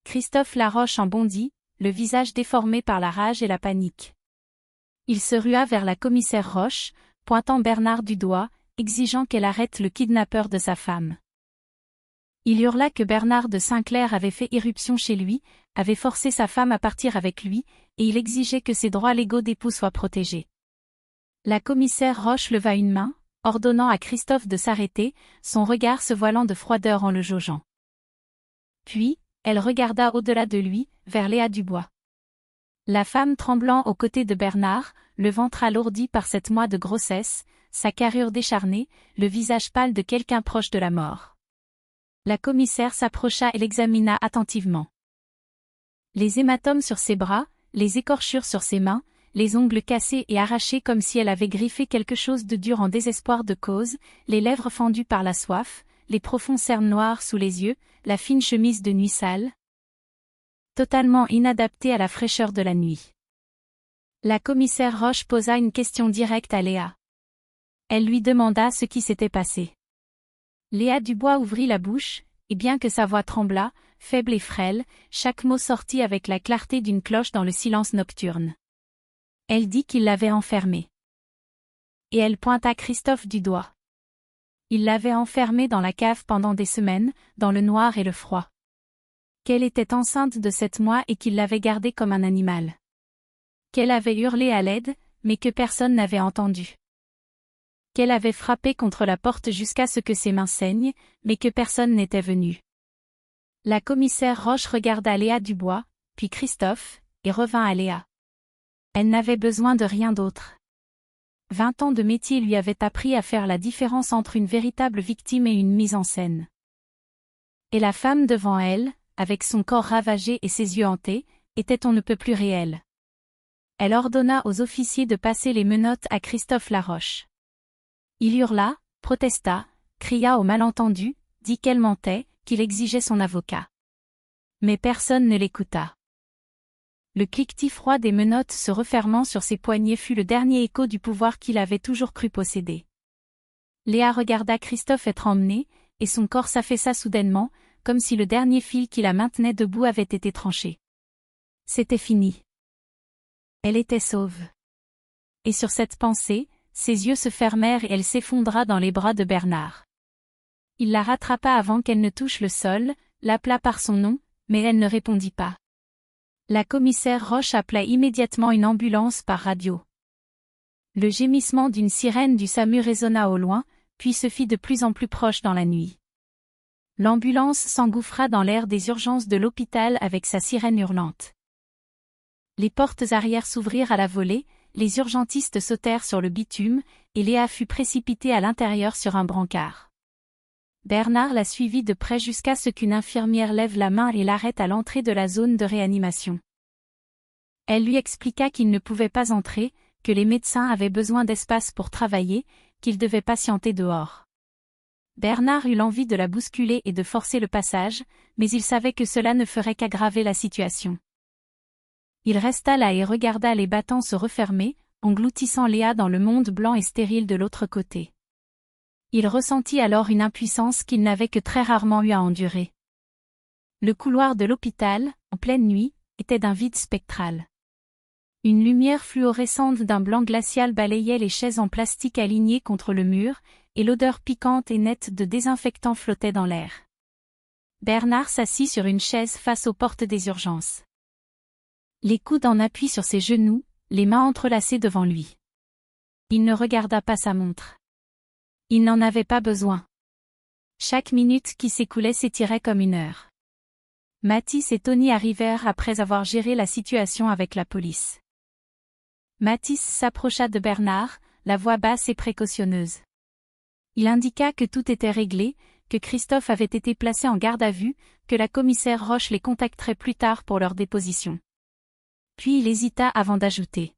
Christophe Laroche en bondit, le visage déformé par la rage et la panique. Il se rua vers la commissaire Roche, pointant Bernard du doigt, exigeant qu'elle arrête le kidnappeur de sa femme. Il hurla que Bernard de Saint-Clair avait fait irruption chez lui, avait forcé sa femme à partir avec lui, et il exigeait que ses droits légaux d'époux soient protégés. La commissaire Roche leva une main, ordonnant à Christophe de s'arrêter, son regard se voilant de froideur en le jaugeant. Puis, elle regarda au-delà de lui, vers Léa Dubois. La femme tremblant aux côtés de Bernard, le ventre alourdi par 7 mois de grossesse, sa carrure décharnée, le visage pâle de quelqu'un proche de la mort. La commissaire s'approcha et l'examina attentivement. Les hématomes sur ses bras, les écorchures sur ses mains, les ongles cassés et arrachés comme si elle avait griffé quelque chose de dur en désespoir de cause, les lèvres fendues par la soif, les profonds cernes noirs sous les yeux, la fine chemise de nuit sale. Totalement inadaptée à la fraîcheur de la nuit. La commissaire Roche posa une question directe à Léa. Elle lui demanda ce qui s'était passé. Léa Dubois ouvrit la bouche, et bien que sa voix tremblât, faible et frêle, chaque mot sortit avec la clarté d'une cloche dans le silence nocturne. Elle dit qu'il l'avait enfermé. Et elle pointa Christophe du doigt. Il l'avait enfermé dans la cave pendant des semaines, dans le noir et le froid. Qu'elle était enceinte de 7 mois et qu'il l'avait gardée comme un animal. Qu'elle avait hurlé à l'aide, mais que personne n'avait entendu. Qu'elle avait frappé contre la porte jusqu'à ce que ses mains saignent, mais que personne n'était venu. La commissaire Roche regarda Léa Dubois, puis Christophe, et revint à Léa. Elle n'avait besoin de rien d'autre. 20 ans de métier lui avaient appris à faire la différence entre une véritable victime et une mise en scène. Et la femme devant elle, avec son corps ravagé et ses yeux hantés, était on ne peut plus réelle. Elle ordonna aux officiers de passer les menottes à Christophe Laroche. Il hurla, protesta, cria au malentendu, dit qu'elle mentait, qu'il exigeait son avocat. Mais personne ne l'écouta. Le cliquetis froid des menottes se refermant sur ses poignets fut le dernier écho du pouvoir qu'il avait toujours cru posséder. Léa regarda Christophe être emmené, et son corps s'affaissa soudainement, comme si le dernier fil qui la maintenait debout avait été tranché. C'était fini. Elle était sauve. Et sur cette pensée, ses yeux se fermèrent et elle s'effondra dans les bras de Bernard. Il la rattrapa avant qu'elle ne touche le sol, l'appela par son nom, mais elle ne répondit pas. La commissaire Roche appela immédiatement une ambulance par radio. Le gémissement d'une sirène du SAMU résonna au loin, puis se fit de plus en plus proche dans la nuit. L'ambulance s'engouffra dans l'air des urgences de l'hôpital avec sa sirène hurlante. Les portes arrière s'ouvrirent à la volée, les urgentistes sautèrent sur le bitume, et Léa fut précipitée à l'intérieur sur un brancard. Bernard la suivit de près jusqu'à ce qu'une infirmière lève la main et l'arrête à l'entrée de la zone de réanimation. Elle lui expliqua qu'il ne pouvait pas entrer, que les médecins avaient besoin d'espace pour travailler, qu'il devait patienter dehors. Bernard eut l'envie de la bousculer et de forcer le passage, mais il savait que cela ne ferait qu'aggraver la situation. Il resta là et regarda les battants se refermer, engloutissant Léa dans le monde blanc et stérile de l'autre côté. Il ressentit alors une impuissance qu'il n'avait que très rarement eu à endurer. Le couloir de l'hôpital, en pleine nuit, était d'un vide spectral. Une lumière fluorescente d'un blanc glacial balayait les chaises en plastique alignées contre le mur, et l'odeur piquante et nette de désinfectant flottait dans l'air. Bernard s'assit sur une chaise face aux portes des urgences. Les coudes en appui sur ses genoux, les mains entrelacées devant lui. Il ne regarda pas sa montre. Il n'en avait pas besoin. Chaque minute qui s'écoulait s'étirait comme une heure. Mathis et Tony arrivèrent après avoir géré la situation avec la police. Mathis s'approcha de Bernard, la voix basse et précautionneuse. Il indiqua que tout était réglé, que Christophe avait été placé en garde à vue, que la commissaire Roche les contacterait plus tard pour leur déposition. Puis il hésita avant d'ajouter.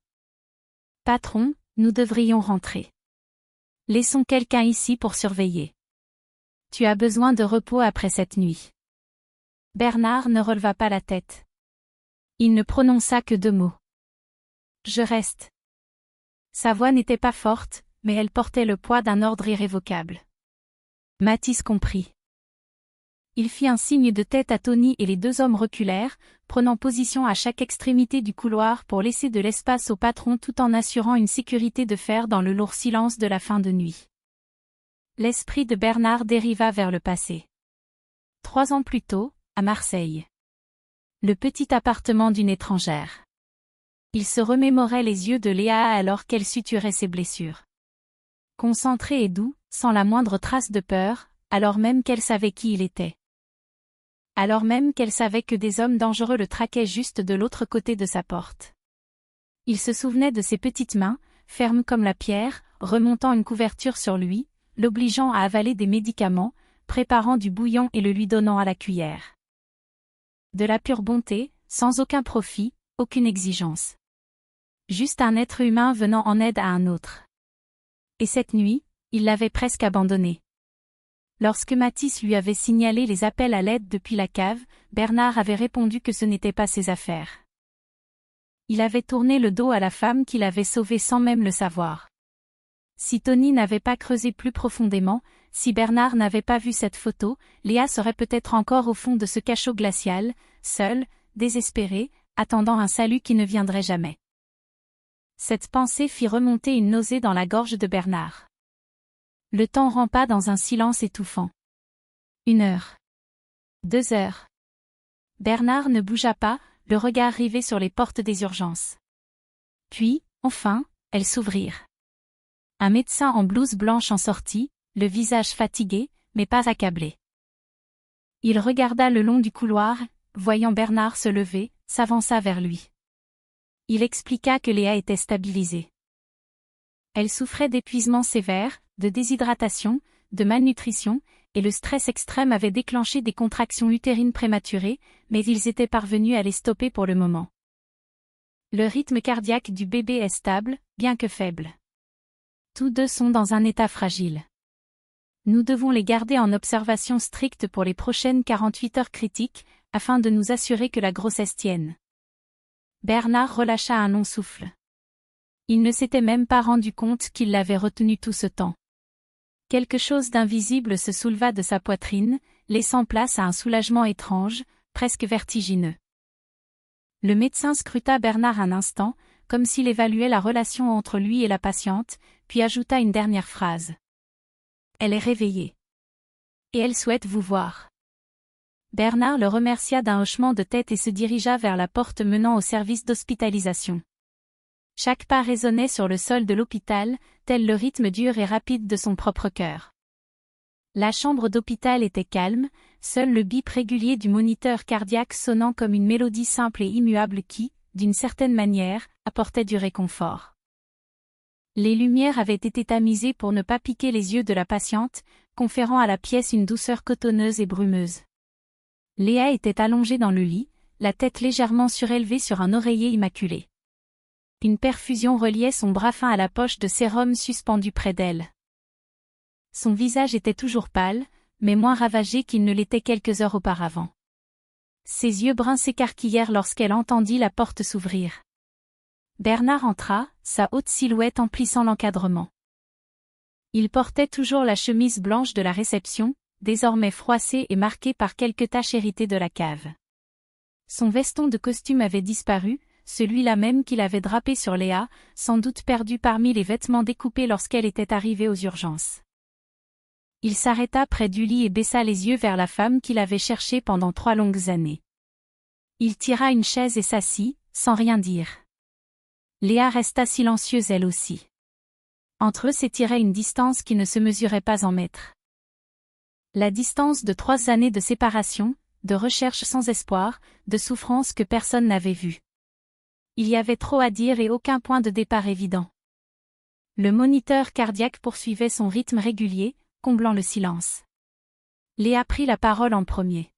« Patron, nous devrions rentrer. Laissons quelqu'un ici pour surveiller. Tu as besoin de repos après cette nuit. » Bernard ne releva pas la tête. Il ne prononça que 2 mots. « Je reste. » Sa voix n'était pas forte, mais elle portait le poids d'un ordre irrévocable. Mathis comprit. Il fit un signe de tête à Tony et les 2 hommes reculèrent, prenant position à chaque extrémité du couloir pour laisser de l'espace au patron tout en assurant une sécurité de fer dans le lourd silence de la fin de nuit. L'esprit de Bernard dériva vers le passé. 3 ans plus tôt, à Marseille. Le petit appartement d'une étrangère. Il se remémorait les yeux de Léa alors qu'elle suturait ses blessures. Concentré et doux, sans la moindre trace de peur, alors même qu'elle savait qui il était. Alors même qu'elle savait que des hommes dangereux le traquaient juste de l'autre côté de sa porte. Il se souvenait de ses petites mains, fermes comme la pierre, remontant une couverture sur lui, l'obligeant à avaler des médicaments, préparant du bouillon et le lui donnant à la cuillère. De la pure bonté, sans aucun profit, aucune exigence. Juste un être humain venant en aide à un autre. Et cette nuit, il l'avait presque abandonné. Lorsque Mathis lui avait signalé les appels à l'aide depuis la cave, Bernard avait répondu que ce n'était pas ses affaires. Il avait tourné le dos à la femme qu'il avait sauvée sans même le savoir. Si Tony n'avait pas creusé plus profondément, si Bernard n'avait pas vu cette photo, Léa serait peut-être encore au fond de ce cachot glacial, seule, désespérée, attendant un salut qui ne viendrait jamais. Cette pensée fit remonter une nausée dans la gorge de Bernard. Le temps rampa dans un silence étouffant. 1 heure. 2 heures. Bernard ne bougea pas, le regard rivé sur les portes des urgences. Puis, enfin, elles s'ouvrirent. Un médecin en blouse blanche en sortit, le visage fatigué, mais pas accablé. Il regarda le long du couloir, voyant Bernard se lever, s'avança vers lui. Il expliqua que Léa était stabilisée. Elle souffrait d'épuisement sévère, de déshydratation, de malnutrition, et le stress extrême avait déclenché des contractions utérines prématurées, mais ils étaient parvenus à les stopper pour le moment. Le rythme cardiaque du bébé est stable, bien que faible. Tous deux sont dans un état fragile. Nous devons les garder en observation stricte pour les prochaines 48 heures critiques, afin de nous assurer que la grossesse tienne. Bernard relâcha un long souffle. Il ne s'était même pas rendu compte qu'il l'avait retenu tout ce temps. Quelque chose d'invisible se souleva de sa poitrine, laissant place à un soulagement étrange, presque vertigineux. Le médecin scruta Bernard un instant, comme s'il évaluait la relation entre lui et la patiente, puis ajouta une dernière phrase. « Elle est réveillée. Et elle souhaite vous voir. » Bernard le remercia d'un hochement de tête et se dirigea vers la porte menant au service d'hospitalisation. Chaque pas résonnait sur le sol de l'hôpital, tel le rythme dur et rapide de son propre cœur. La chambre d'hôpital était calme, seul le bip régulier du moniteur cardiaque sonnant comme une mélodie simple et immuable qui, d'une certaine manière, apportait du réconfort. Les lumières avaient été tamisées pour ne pas piquer les yeux de la patiente, conférant à la pièce une douceur cotonneuse et brumeuse. Léa était allongée dans le lit, la tête légèrement surélevée sur un oreiller immaculé. Une perfusion reliait son bras fin à la poche de sérum suspendu près d'elle. Son visage était toujours pâle, mais moins ravagé qu'il ne l'était quelques heures auparavant. Ses yeux bruns s'écarquillèrent lorsqu'elle entendit la porte s'ouvrir. Bernard entra, sa haute silhouette emplissant l'encadrement. Il portait toujours la chemise blanche de la réception, désormais froissée et marquée par quelques taches héritées de la cave. Son veston de costume avait disparu, celui-là même qu'il avait drapé sur Léa, sans doute perdu parmi les vêtements découpés lorsqu'elle était arrivée aux urgences. Il s'arrêta près du lit et baissa les yeux vers la femme qu'il avait cherchée pendant 3 longues années. Il tira une chaise et s'assit, sans rien dire. Léa resta silencieuse elle aussi. Entre eux s'étirait une distance qui ne se mesurait pas en mètres. La distance de 3 années de séparation, de recherche sans espoir, de souffrance que personne n'avait vue. Il y avait trop à dire et aucun point de départ évident. Le moniteur cardiaque poursuivait son rythme régulier, comblant le silence. Léa prit la parole en premier.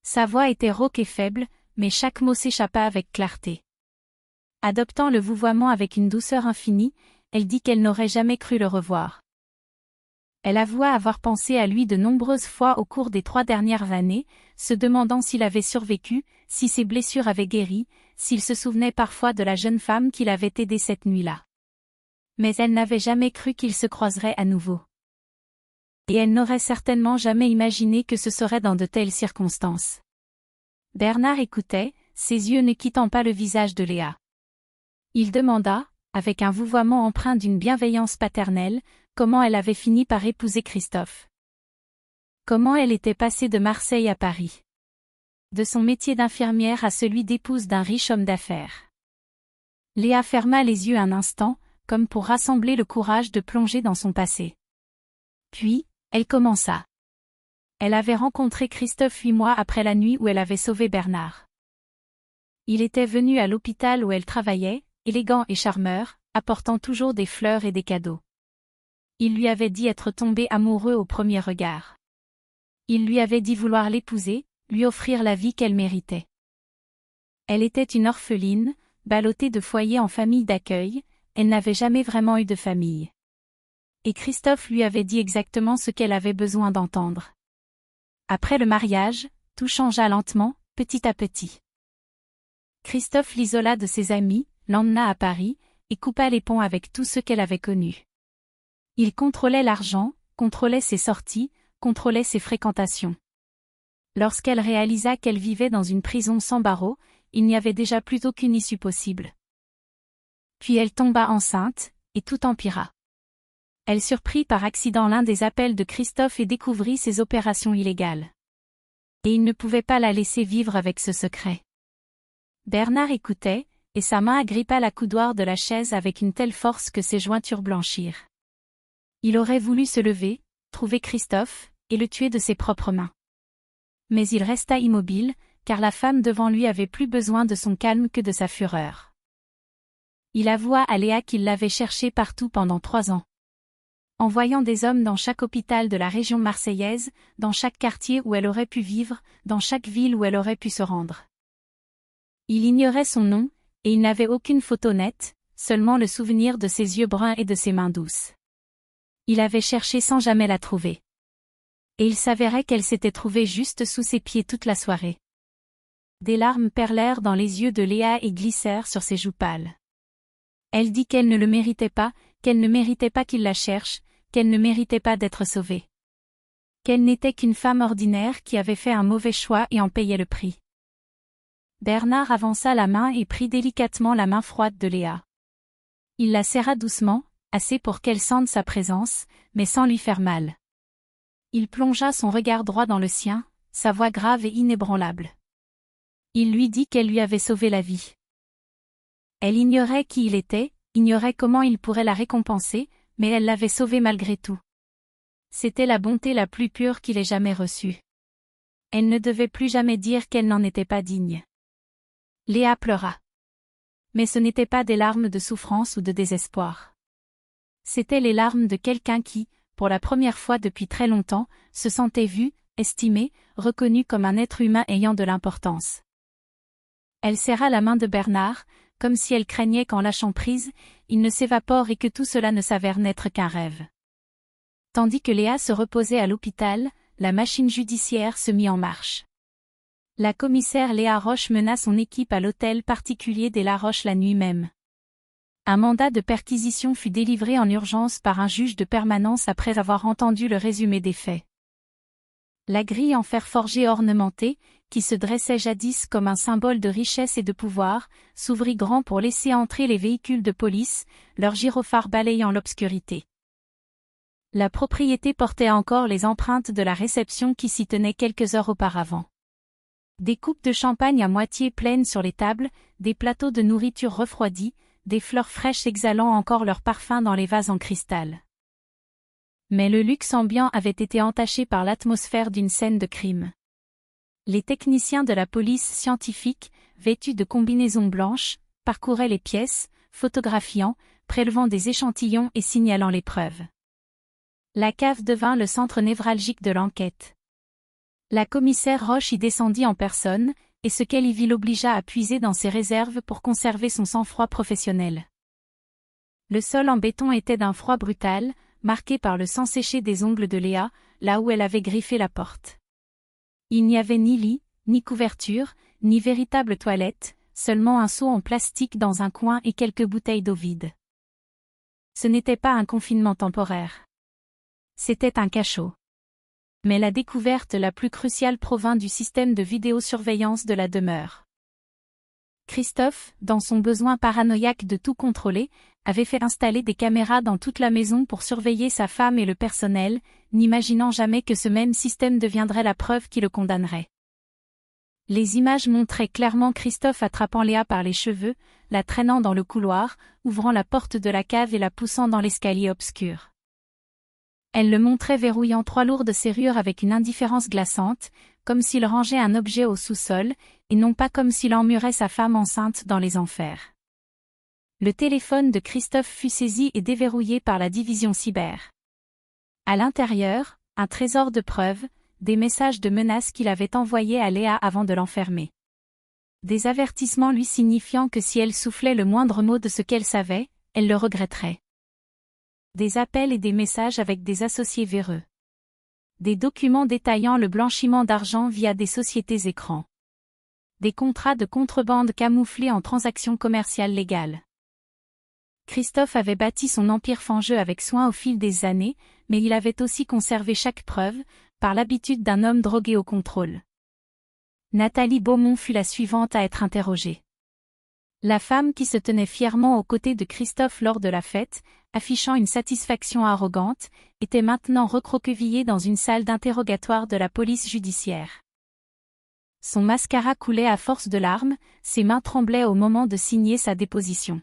Sa voix était rauque et faible, mais chaque mot s'échappa avec clarté. Adoptant le vouvoiement avec une douceur infinie, elle dit qu'elle n'aurait jamais cru le revoir. Elle avoua avoir pensé à lui de nombreuses fois au cours des 3 dernières années, se demandant s'il avait survécu, si ses blessures avaient guéri, s'il se souvenait parfois de la jeune femme qu'il avait aidée cette nuit-là. Mais elle n'avait jamais cru qu'ils se croiseraient à nouveau. Et elle n'aurait certainement jamais imaginé que ce serait dans de telles circonstances. Bernard écoutait, ses yeux ne quittant pas le visage de Léa. Il demanda, avec un vouvoiement empreint d'une bienveillance paternelle, comment elle avait fini par épouser Christophe. Comment elle était passée de Marseille à Paris. De son métier d'infirmière à celui d'épouse d'un riche homme d'affaires. Léa ferma les yeux un instant, comme pour rassembler le courage de plonger dans son passé. Puis, elle commença. Elle avait rencontré Christophe 8 mois après la nuit où elle avait sauvé Bernard. Il était venu à l'hôpital où elle travaillait, élégant et charmeur, apportant toujours des fleurs et des cadeaux. Il lui avait dit être tombé amoureux au premier regard. Il lui avait dit vouloir l'épouser, lui offrir la vie qu'elle méritait. Elle était une orpheline, ballottée de foyer en famille d'accueil, elle n'avait jamais vraiment eu de famille. Et Christophe lui avait dit exactement ce qu'elle avait besoin d'entendre. Après le mariage, tout changea lentement, petit à petit. Christophe l'isola de ses amis, l'emmena à Paris, et coupa les ponts avec tout ce qu'elle avait connu. Il contrôlait l'argent, contrôlait ses sorties, contrôlait ses fréquentations. Lorsqu'elle réalisa qu'elle vivait dans une prison sans barreaux, il n'y avait déjà plus aucune issue possible. Puis elle tomba enceinte, et tout empira. Elle surprit par accident l'un des appels de Christophe et découvrit ses opérations illégales. Et il ne pouvait pas la laisser vivre avec ce secret. Bernard écoutait, et sa main agrippa la coudoir de la chaise avec une telle force que ses jointures blanchirent. Il aurait voulu se lever, trouver Christophe, et le tuer de ses propres mains. Mais il resta immobile, car la femme devant lui avait plus besoin de son calme que de sa fureur. Il avoua à Léa qu'il l'avait cherchée partout pendant 3 ans. Envoyant des hommes dans chaque hôpital de la région marseillaise, dans chaque quartier où elle aurait pu vivre, dans chaque ville où elle aurait pu se rendre. Il ignorait son nom, Et il n'avait aucune photo nette, seulement le souvenir de ses yeux bruns et de ses mains douces. Il avait cherché sans jamais la trouver. Et il s'avérait qu'elle s'était trouvée juste sous ses pieds toute la soirée. Des larmes perlèrent dans les yeux de Léa et glissèrent sur ses joues pâles. Elle dit qu'elle ne le méritait pas, qu'elle ne méritait pas qu'il la cherche, qu'elle ne méritait pas d'être sauvée. Qu'elle n'était qu'une femme ordinaire qui avait fait un mauvais choix et en payait le prix. Bernard avança la main et prit délicatement la main froide de Léa. Il la serra doucement, assez pour qu'elle sente sa présence, mais sans lui faire mal. Il plongea son regard droit dans le sien, sa voix grave et inébranlable. Il lui dit qu'elle lui avait sauvé la vie. Elle ignorait qui il était, ignorait comment il pourrait la récompenser, mais elle l'avait sauvé malgré tout. C'était la bonté la plus pure qu'il ait jamais reçue. Elle ne devait plus jamais dire qu'elle n'en était pas digne. Léa pleura. Mais ce n'étaient pas des larmes de souffrance ou de désespoir. C'étaient les larmes de quelqu'un qui, pour la première fois depuis très longtemps, se sentait vu, estimé, reconnu comme un être humain ayant de l'importance. Elle serra la main de Bernard, comme si elle craignait qu'en lâchant prise, il ne s'évapore et que tout cela ne s'avère n'être qu'un rêve. Tandis que Léa se reposait à l'hôpital, la machine judiciaire se mit en marche. La commissaire Léa Roche mena son équipe à l'hôtel particulier des La Roche la nuit même. Un mandat de perquisition fut délivré en urgence par un juge de permanence après avoir entendu le résumé des faits. La grille en fer forgé ornementée, qui se dressait jadis comme un symbole de richesse et de pouvoir, s'ouvrit grand pour laisser entrer les véhicules de police, leurs gyrophares balayant l'obscurité. La propriété portait encore les empreintes de la réception qui s'y tenait quelques heures auparavant. Des coupes de champagne à moitié pleines sur les tables, des plateaux de nourriture refroidis, des fleurs fraîches exhalant encore leur parfum dans les vases en cristal. Mais le luxe ambiant avait été entaché par l'atmosphère d'une scène de crime. Les techniciens de la police scientifique, vêtus de combinaisons blanches, parcouraient les pièces, photographiant, prélevant des échantillons et signalant les preuves. La cave devint le centre névralgique de l'enquête. La commissaire Roche y descendit en personne, et ce qu'elle y vit l'obligea à puiser dans ses réserves pour conserver son sang-froid professionnel. Le sol en béton était d'un froid brutal, marqué par le sang séché des ongles de Léa, là où elle avait griffé la porte. Il n'y avait ni lit, ni couverture, ni véritable toilette, seulement un seau en plastique dans un coin et quelques bouteilles d'eau vide. Ce n'était pas un confinement temporaire. C'était un cachot. Mais la découverte la plus cruciale provint du système de vidéosurveillance de la demeure. Christophe, dans son besoin paranoïaque de tout contrôler, avait fait installer des caméras dans toute la maison pour surveiller sa femme et le personnel, n'imaginant jamais que ce même système deviendrait la preuve qui le condamnerait. Les images montraient clairement Christophe attrapant Léa par les cheveux, la traînant dans le couloir, ouvrant la porte de la cave et la poussant dans l'escalier obscur. Elle le montrait verrouillant 3 lourdes serrures avec une indifférence glaçante, comme s'il rangeait un objet au sous-sol, et non pas comme s'il emmurait sa femme enceinte dans les enfers. Le téléphone de Christophe fut saisi et déverrouillé par la division cyber. À l'intérieur, un trésor de preuves, des messages de menaces qu'il avait envoyés à Léa avant de l'enfermer. Des avertissements lui signifiant que si elle soufflait le moindre mot de ce qu'elle savait, elle le regretterait. Des appels et des messages avec des associés véreux. Des documents détaillant le blanchiment d'argent via des sociétés écrans. Des contrats de contrebande camouflés en transactions commerciales légales. Christophe avait bâti son empire fangeux avec soin au fil des années, mais il avait aussi conservé chaque preuve, par l'habitude d'un homme drogué au contrôle. Nathalie Beaumont fut la suivante à être interrogée. La femme qui se tenait fièrement aux côtés de Christophe lors de la fête, affichant une satisfaction arrogante, était maintenant recroquevillée dans une salle d'interrogatoire de la police judiciaire. Son mascara coulait à force de larmes, ses mains tremblaient au moment de signer sa déposition.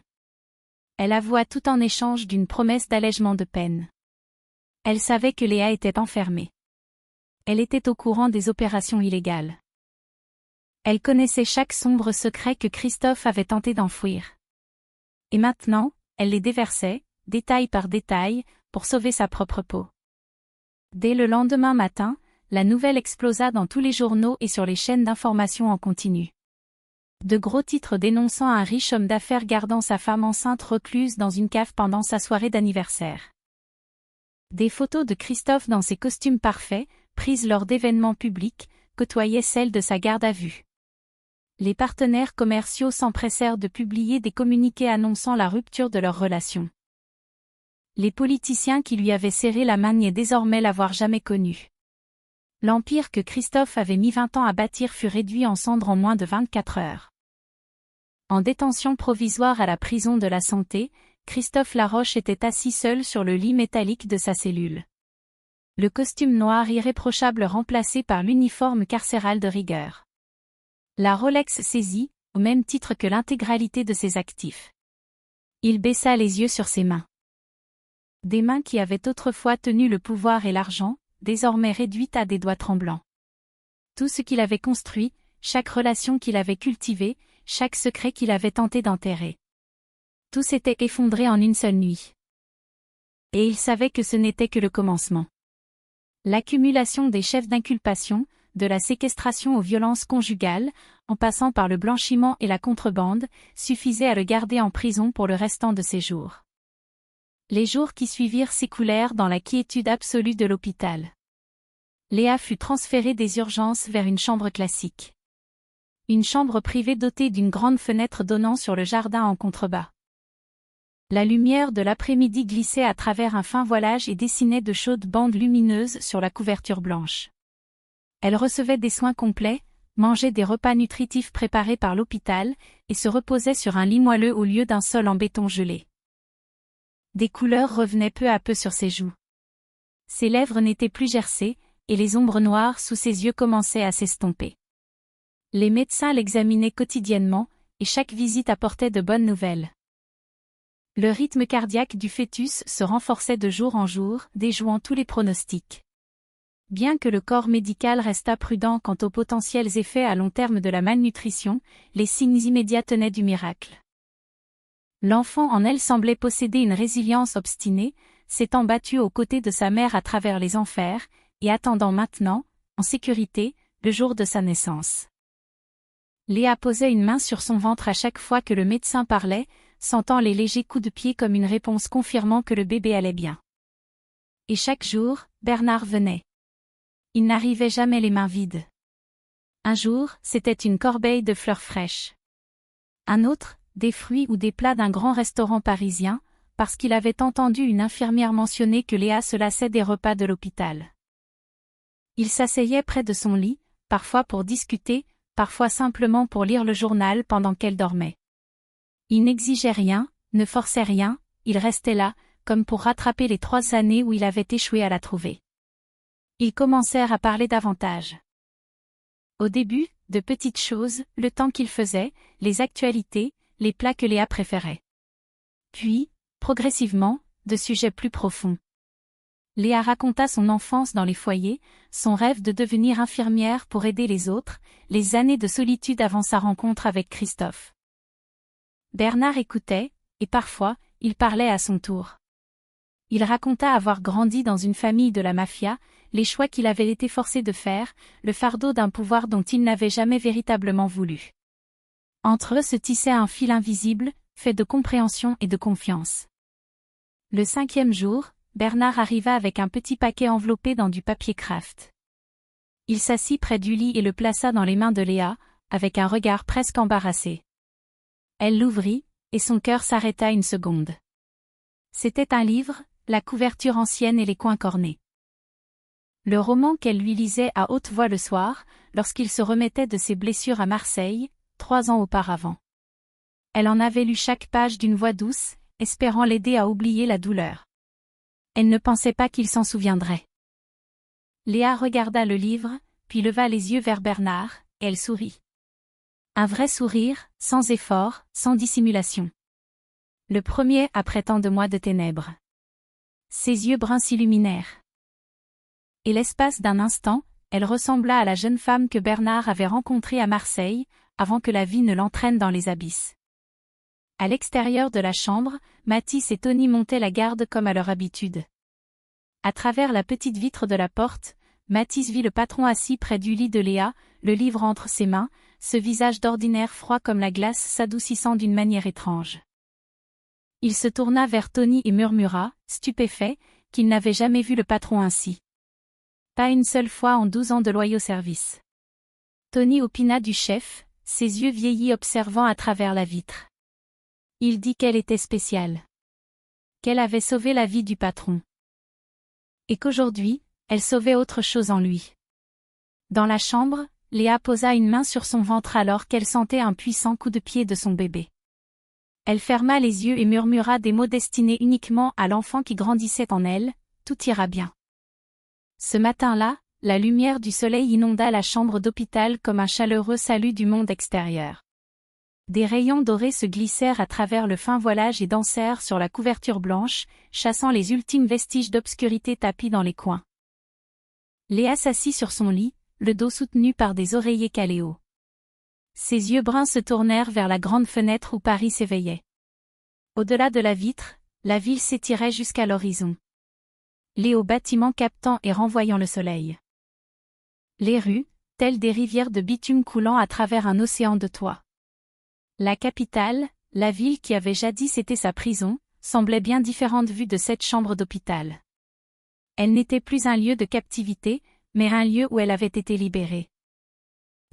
Elle avoua tout en échange d'une promesse d'allègement de peine. Elle savait que Léa était enfermée. Elle était au courant des opérations illégales. Elle connaissait chaque sombre secret que Christophe avait tenté d'enfouir. Et maintenant, elle les déversait, détail par détail, pour sauver sa propre peau. Dès le lendemain matin, la nouvelle explosa dans tous les journaux et sur les chaînes d'information en continu. De gros titres dénonçant un riche homme d'affaires gardant sa femme enceinte recluse dans une cave pendant sa soirée d'anniversaire. Des photos de Christophe dans ses costumes parfaits, prises lors d'événements publics, côtoyaient celles de sa garde à vue. Les partenaires commerciaux s'empressèrent de publier des communiqués annonçant la rupture de leur relation. Les politiciens qui lui avaient serré la main niaient désormais l'avoir jamais connu. L'empire que Christophe avait mis 20 ans à bâtir fut réduit en cendres en moins de 24 heures. En détention provisoire à la prison de la Santé, Christophe Laroche était assis seul sur le lit métallique de sa cellule. Le costume noir irréprochable remplacé par l'uniforme carcéral de rigueur. La Rolex saisie, au même titre que l'intégralité de ses actifs. Il baissa les yeux sur ses mains. Des mains qui avaient autrefois tenu le pouvoir et l'argent, désormais réduites à des doigts tremblants. Tout ce qu'il avait construit, chaque relation qu'il avait cultivée, chaque secret qu'il avait tenté d'enterrer. Tout s'était effondré en une seule nuit. Et il savait que ce n'était que le commencement. L'accumulation des chefs d'inculpation, de la séquestration aux violences conjugales, en passant par le blanchiment et la contrebande, suffisait à le garder en prison pour le restant de ses jours. Les jours qui suivirent s'écoulèrent dans la quiétude absolue de l'hôpital. Léa fut transférée des urgences vers une chambre classique. Une chambre privée dotée d'une grande fenêtre donnant sur le jardin en contrebas. La lumière de l'après-midi glissait à travers un fin voilage et dessinait de chaudes bandes lumineuses sur la couverture blanche. Elle recevait des soins complets, mangeait des repas nutritifs préparés par l'hôpital, et se reposait sur un lit moelleux au lieu d'un sol en béton gelé. Des couleurs revenaient peu à peu sur ses joues. Ses lèvres n'étaient plus gercées, et les ombres noires sous ses yeux commençaient à s'estomper. Les médecins l'examinaient quotidiennement, et chaque visite apportait de bonnes nouvelles. Le rythme cardiaque du fœtus se renforçait de jour en jour, déjouant tous les pronostics. Bien que le corps médical restât prudent quant aux potentiels effets à long terme de la malnutrition, les signes immédiats tenaient du miracle. L'enfant en elle semblait posséder une résilience obstinée, s'étant battue aux côtés de sa mère à travers les enfers, et attendant maintenant, en sécurité, le jour de sa naissance. Léa posait une main sur son ventre à chaque fois que le médecin parlait, sentant les légers coups de pied comme une réponse confirmant que le bébé allait bien. Et chaque jour, Bernard venait. Il n'arrivait jamais les mains vides. Un jour, c'était une corbeille de fleurs fraîches. Un autre, des fruits ou des plats d'un grand restaurant parisien, parce qu'il avait entendu une infirmière mentionner que Léa se lassait des repas de l'hôpital. Il s'asseyait près de son lit, parfois pour discuter, parfois simplement pour lire le journal pendant qu'elle dormait. Il n'exigeait rien, ne forçait rien, il restait là, comme pour rattraper les 3 années où il avait échoué à la trouver. Ils commencèrent à parler davantage. Au début, de petites choses, le temps qu'il faisait, les actualités, les plats que Léa préférait. Puis, progressivement, de sujets plus profonds. Léa raconta son enfance dans les foyers, son rêve de devenir infirmière pour aider les autres, les années de solitude avant sa rencontre avec Christophe. Bernard écoutait, et parfois, il parlait à son tour. Il raconta avoir grandi dans une famille de la mafia, les choix qu'il avait été forcé de faire, le fardeau d'un pouvoir dont il n'avait jamais véritablement voulu. Entre eux se tissait un fil invisible, fait de compréhension et de confiance. Le 5e jour, Bernard arriva avec un petit paquet enveloppé dans du papier craft. Il s'assit près du lit et le plaça dans les mains de Léa, avec un regard presque embarrassé. Elle l'ouvrit, et son cœur s'arrêta une seconde. C'était un livre, la couverture ancienne et les coins cornés. Le roman qu'elle lui lisait à haute voix le soir, lorsqu'il se remettait de ses blessures à Marseille, 3 ans auparavant. Elle en avait lu chaque page d'une voix douce, espérant l'aider à oublier la douleur. Elle ne pensait pas qu'il s'en souviendrait. Léa regarda le livre, puis leva les yeux vers Bernard, et elle sourit. Un vrai sourire, sans effort, sans dissimulation. Le premier après tant de mois de ténèbres. Ses yeux bruns s'illuminèrent. Et l'espace d'un instant, elle ressembla à la jeune femme que Bernard avait rencontrée à Marseille, avant que la vie ne l'entraîne dans les abysses. À l'extérieur de la chambre, Mathis et Tony montaient la garde comme à leur habitude. À travers la petite vitre de la porte, Mathis vit le patron assis près du lit de Léa, le livre entre ses mains, ce visage d'ordinaire froid comme la glace s'adoucissant d'une manière étrange. Il se tourna vers Tony et murmura, stupéfait, qu'il n'avait jamais vu le patron ainsi. Pas une seule fois en 12 ans de loyaux services. Tony opina du chef, ses yeux vieillis observant à travers la vitre. Il dit qu'elle était spéciale. Qu'elle avait sauvé la vie du patron. Et qu'aujourd'hui, elle sauvait autre chose en lui. Dans la chambre, Léa posa une main sur son ventre alors qu'elle sentait un puissant coup de pied de son bébé. Elle ferma les yeux et murmura des mots destinés uniquement à l'enfant qui grandissait en elle, tout ira bien. Ce matin-là, la lumière du soleil inonda la chambre d'hôpital comme un chaleureux salut du monde extérieur. Des rayons dorés se glissèrent à travers le fin voilage et dansèrent sur la couverture blanche, chassant les ultimes vestiges d'obscurité tapis dans les coins. Léa s'assit sur son lit, le dos soutenu par des oreillers calés haut. Ses yeux bruns se tournèrent vers la grande fenêtre où Paris s'éveillait. Au-delà de la vitre, la ville s'étirait jusqu'à l'horizon. Les hauts bâtiments captant et renvoyant le soleil. Les rues, telles des rivières de bitume coulant à travers un océan de toits. La capitale, la ville qui avait jadis été sa prison, semblait bien différente vue de cette chambre d'hôpital. Elle n'était plus un lieu de captivité, mais un lieu où elle avait été libérée.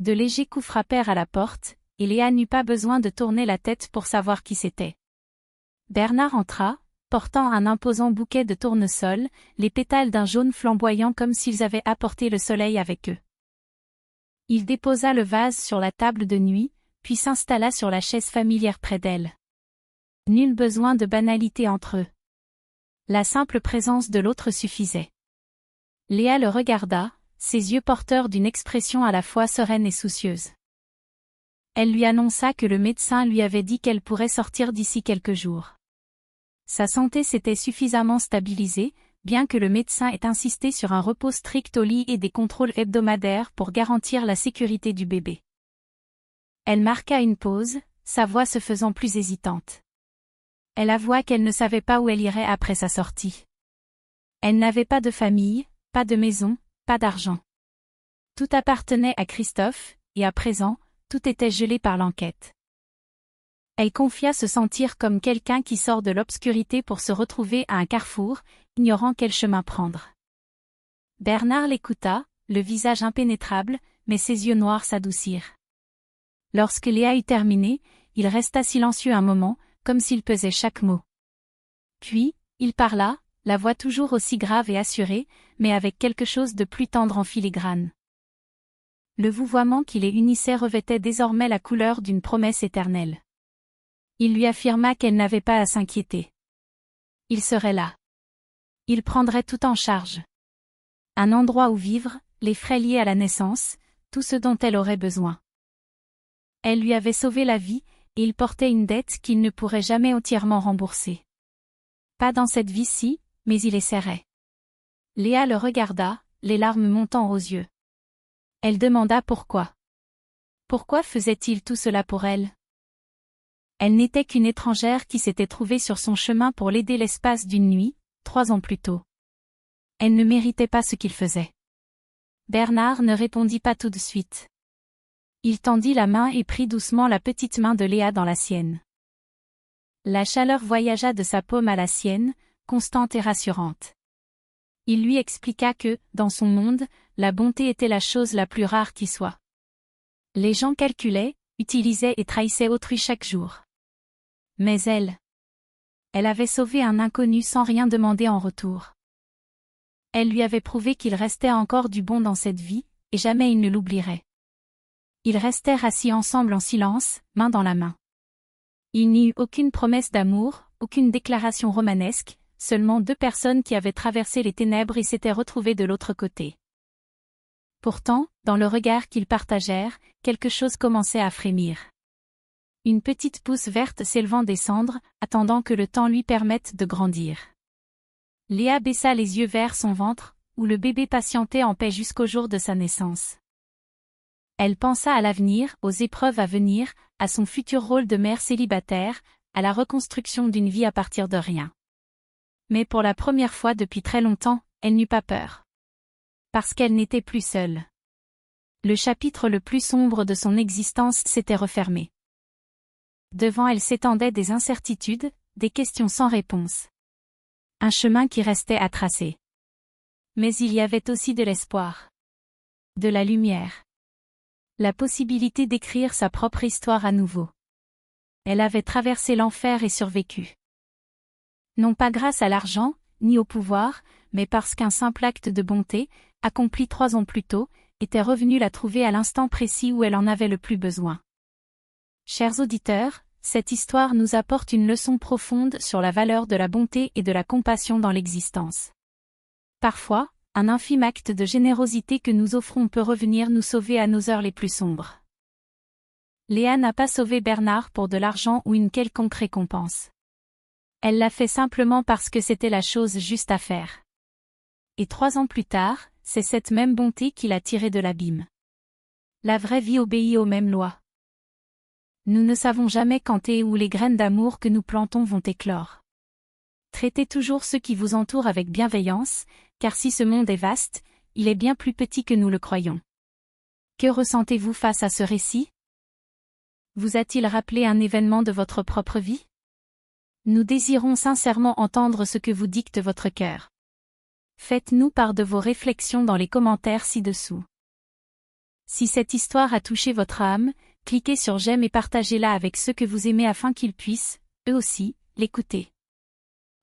De légers coups frappèrent à la porte, et Léa n'eut pas besoin de tourner la tête pour savoir qui c'était. Bernard entra, portant un imposant bouquet de tournesols, les pétales d'un jaune flamboyant comme s'ils avaient apporté le soleil avec eux. Il déposa le vase sur la table de nuit, puis s'installa sur la chaise familière près d'elle. Nul besoin de banalité entre eux. La simple présence de l'autre suffisait. Léa le regarda, ses yeux porteurs d'une expression à la fois sereine et soucieuse. Elle lui annonça que le médecin lui avait dit qu'elle pourrait sortir d'ici quelques jours. Sa santé s'était suffisamment stabilisée, bien que le médecin ait insisté sur un repos strict au lit et des contrôles hebdomadaires pour garantir la sécurité du bébé. Elle marqua une pause, sa voix se faisant plus hésitante. Elle avoua qu'elle ne savait pas où elle irait après sa sortie. Elle n'avait pas de famille, pas de maison, pas d'argent. Tout appartenait à Christophe, et à présent, tout était gelé par l'enquête. Elle confia se sentir comme quelqu'un qui sort de l'obscurité pour se retrouver à un carrefour, ignorant quel chemin prendre. Bernard l'écouta, le visage impénétrable, mais ses yeux noirs s'adoucirent. Lorsque Léa eut terminé, il resta silencieux un moment, comme s'il pesait chaque mot. Puis, il parla, la voix toujours aussi grave et assurée, mais avec quelque chose de plus tendre en filigrane. Le vouvoiement qui les unissait revêtait désormais la couleur d'une promesse éternelle. Il lui affirma qu'elle n'avait pas à s'inquiéter. Il serait là. Il prendrait tout en charge. Un endroit où vivre, les frais liés à la naissance, tout ce dont elle aurait besoin. Elle lui avait sauvé la vie, et il portait une dette qu'il ne pourrait jamais entièrement rembourser. Pas dans cette vie-ci, mais il essaierait. Léa le regarda, les larmes montant aux yeux. Elle demanda pourquoi. Pourquoi faisait-il tout cela pour elle? Elle n'était qu'une étrangère qui s'était trouvée sur son chemin pour l'aider l'espace d'une nuit, 3 ans plus tôt. Elle ne méritait pas ce qu'il faisait. Bernard ne répondit pas tout de suite. Il tendit la main et prit doucement la petite main de Léa dans la sienne. La chaleur voyagea de sa paume à la sienne, constante et rassurante. Il lui expliqua que, dans son monde, la bonté était la chose la plus rare qui soit. Les gens calculaient, utilisaient et trahissaient autrui chaque jour. Mais elle avait sauvé un inconnu sans rien demander en retour. Elle lui avait prouvé qu'il restait encore du bon dans cette vie, et jamais il ne l'oublierait. Ils restèrent assis ensemble en silence, main dans la main. Il n'y eut aucune promesse d'amour, aucune déclaration romanesque, seulement 2 personnes qui avaient traversé les ténèbres et s'étaient retrouvées de l'autre côté. Pourtant, dans le regard qu'ils partagèrent, quelque chose commençait à frémir. Une petite pousse verte s'élevant des cendres, attendant que le temps lui permette de grandir. Léa baissa les yeux vers son ventre, où le bébé patientait en paix jusqu'au jour de sa naissance. Elle pensa à l'avenir, aux épreuves à venir, à son futur rôle de mère célibataire, à la reconstruction d'une vie à partir de rien. Mais pour la première fois depuis très longtemps, elle n'eut pas peur. Parce qu'elle n'était plus seule. Le chapitre le plus sombre de son existence s'était refermé. Devant elle s'étendaient des incertitudes, des questions sans réponse. Un chemin qui restait à tracer. Mais il y avait aussi de l'espoir. De la lumière. La possibilité d'écrire sa propre histoire à nouveau. Elle avait traversé l'enfer et survécu. Non pas grâce à l'argent, ni au pouvoir, mais parce qu'un simple acte de bonté, accompli 3 ans plus tôt, était revenu la trouver à l'instant précis où elle en avait le plus besoin. Chers auditeurs, cette histoire nous apporte une leçon profonde sur la valeur de la bonté et de la compassion dans l'existence. Parfois, un infime acte de générosité que nous offrons peut revenir nous sauver à nos heures les plus sombres. Léa n'a pas sauvé Bernard pour de l'argent ou une quelconque récompense. Elle l'a fait simplement parce que c'était la chose juste à faire. Et 3 ans plus tard, c'est cette même bonté qui l'a tirée de l'abîme. La vraie vie obéit aux mêmes lois. Nous ne savons jamais quand et où les graines d'amour que nous plantons vont éclore. Traitez toujours ceux qui vous entourent avec bienveillance, car si ce monde est vaste, il est bien plus petit que nous le croyons. Que ressentez-vous face à ce récit? Vous a-t-il rappelé un événement de votre propre vie? Nous désirons sincèrement entendre ce que vous dicte votre cœur. Faites-nous part de vos réflexions dans les commentaires ci-dessous. Si cette histoire a touché votre âme, cliquez sur j'aime et partagez-la avec ceux que vous aimez afin qu'ils puissent, eux aussi, l'écouter.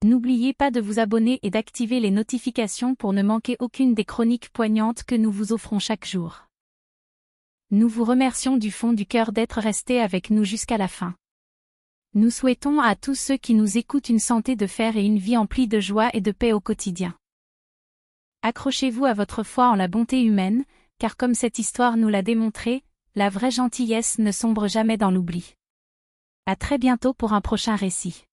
N'oubliez pas de vous abonner et d'activer les notifications pour ne manquer aucune des chroniques poignantes que nous vous offrons chaque jour. Nous vous remercions du fond du cœur d'être restés avec nous jusqu'à la fin. Nous souhaitons à tous ceux qui nous écoutent une santé de fer et une vie emplie de joie et de paix au quotidien. Accrochez-vous à votre foi en la bonté humaine, car comme cette histoire nous l'a démontré, la vraie gentillesse ne sombre jamais dans l'oubli. À très bientôt pour un prochain récit.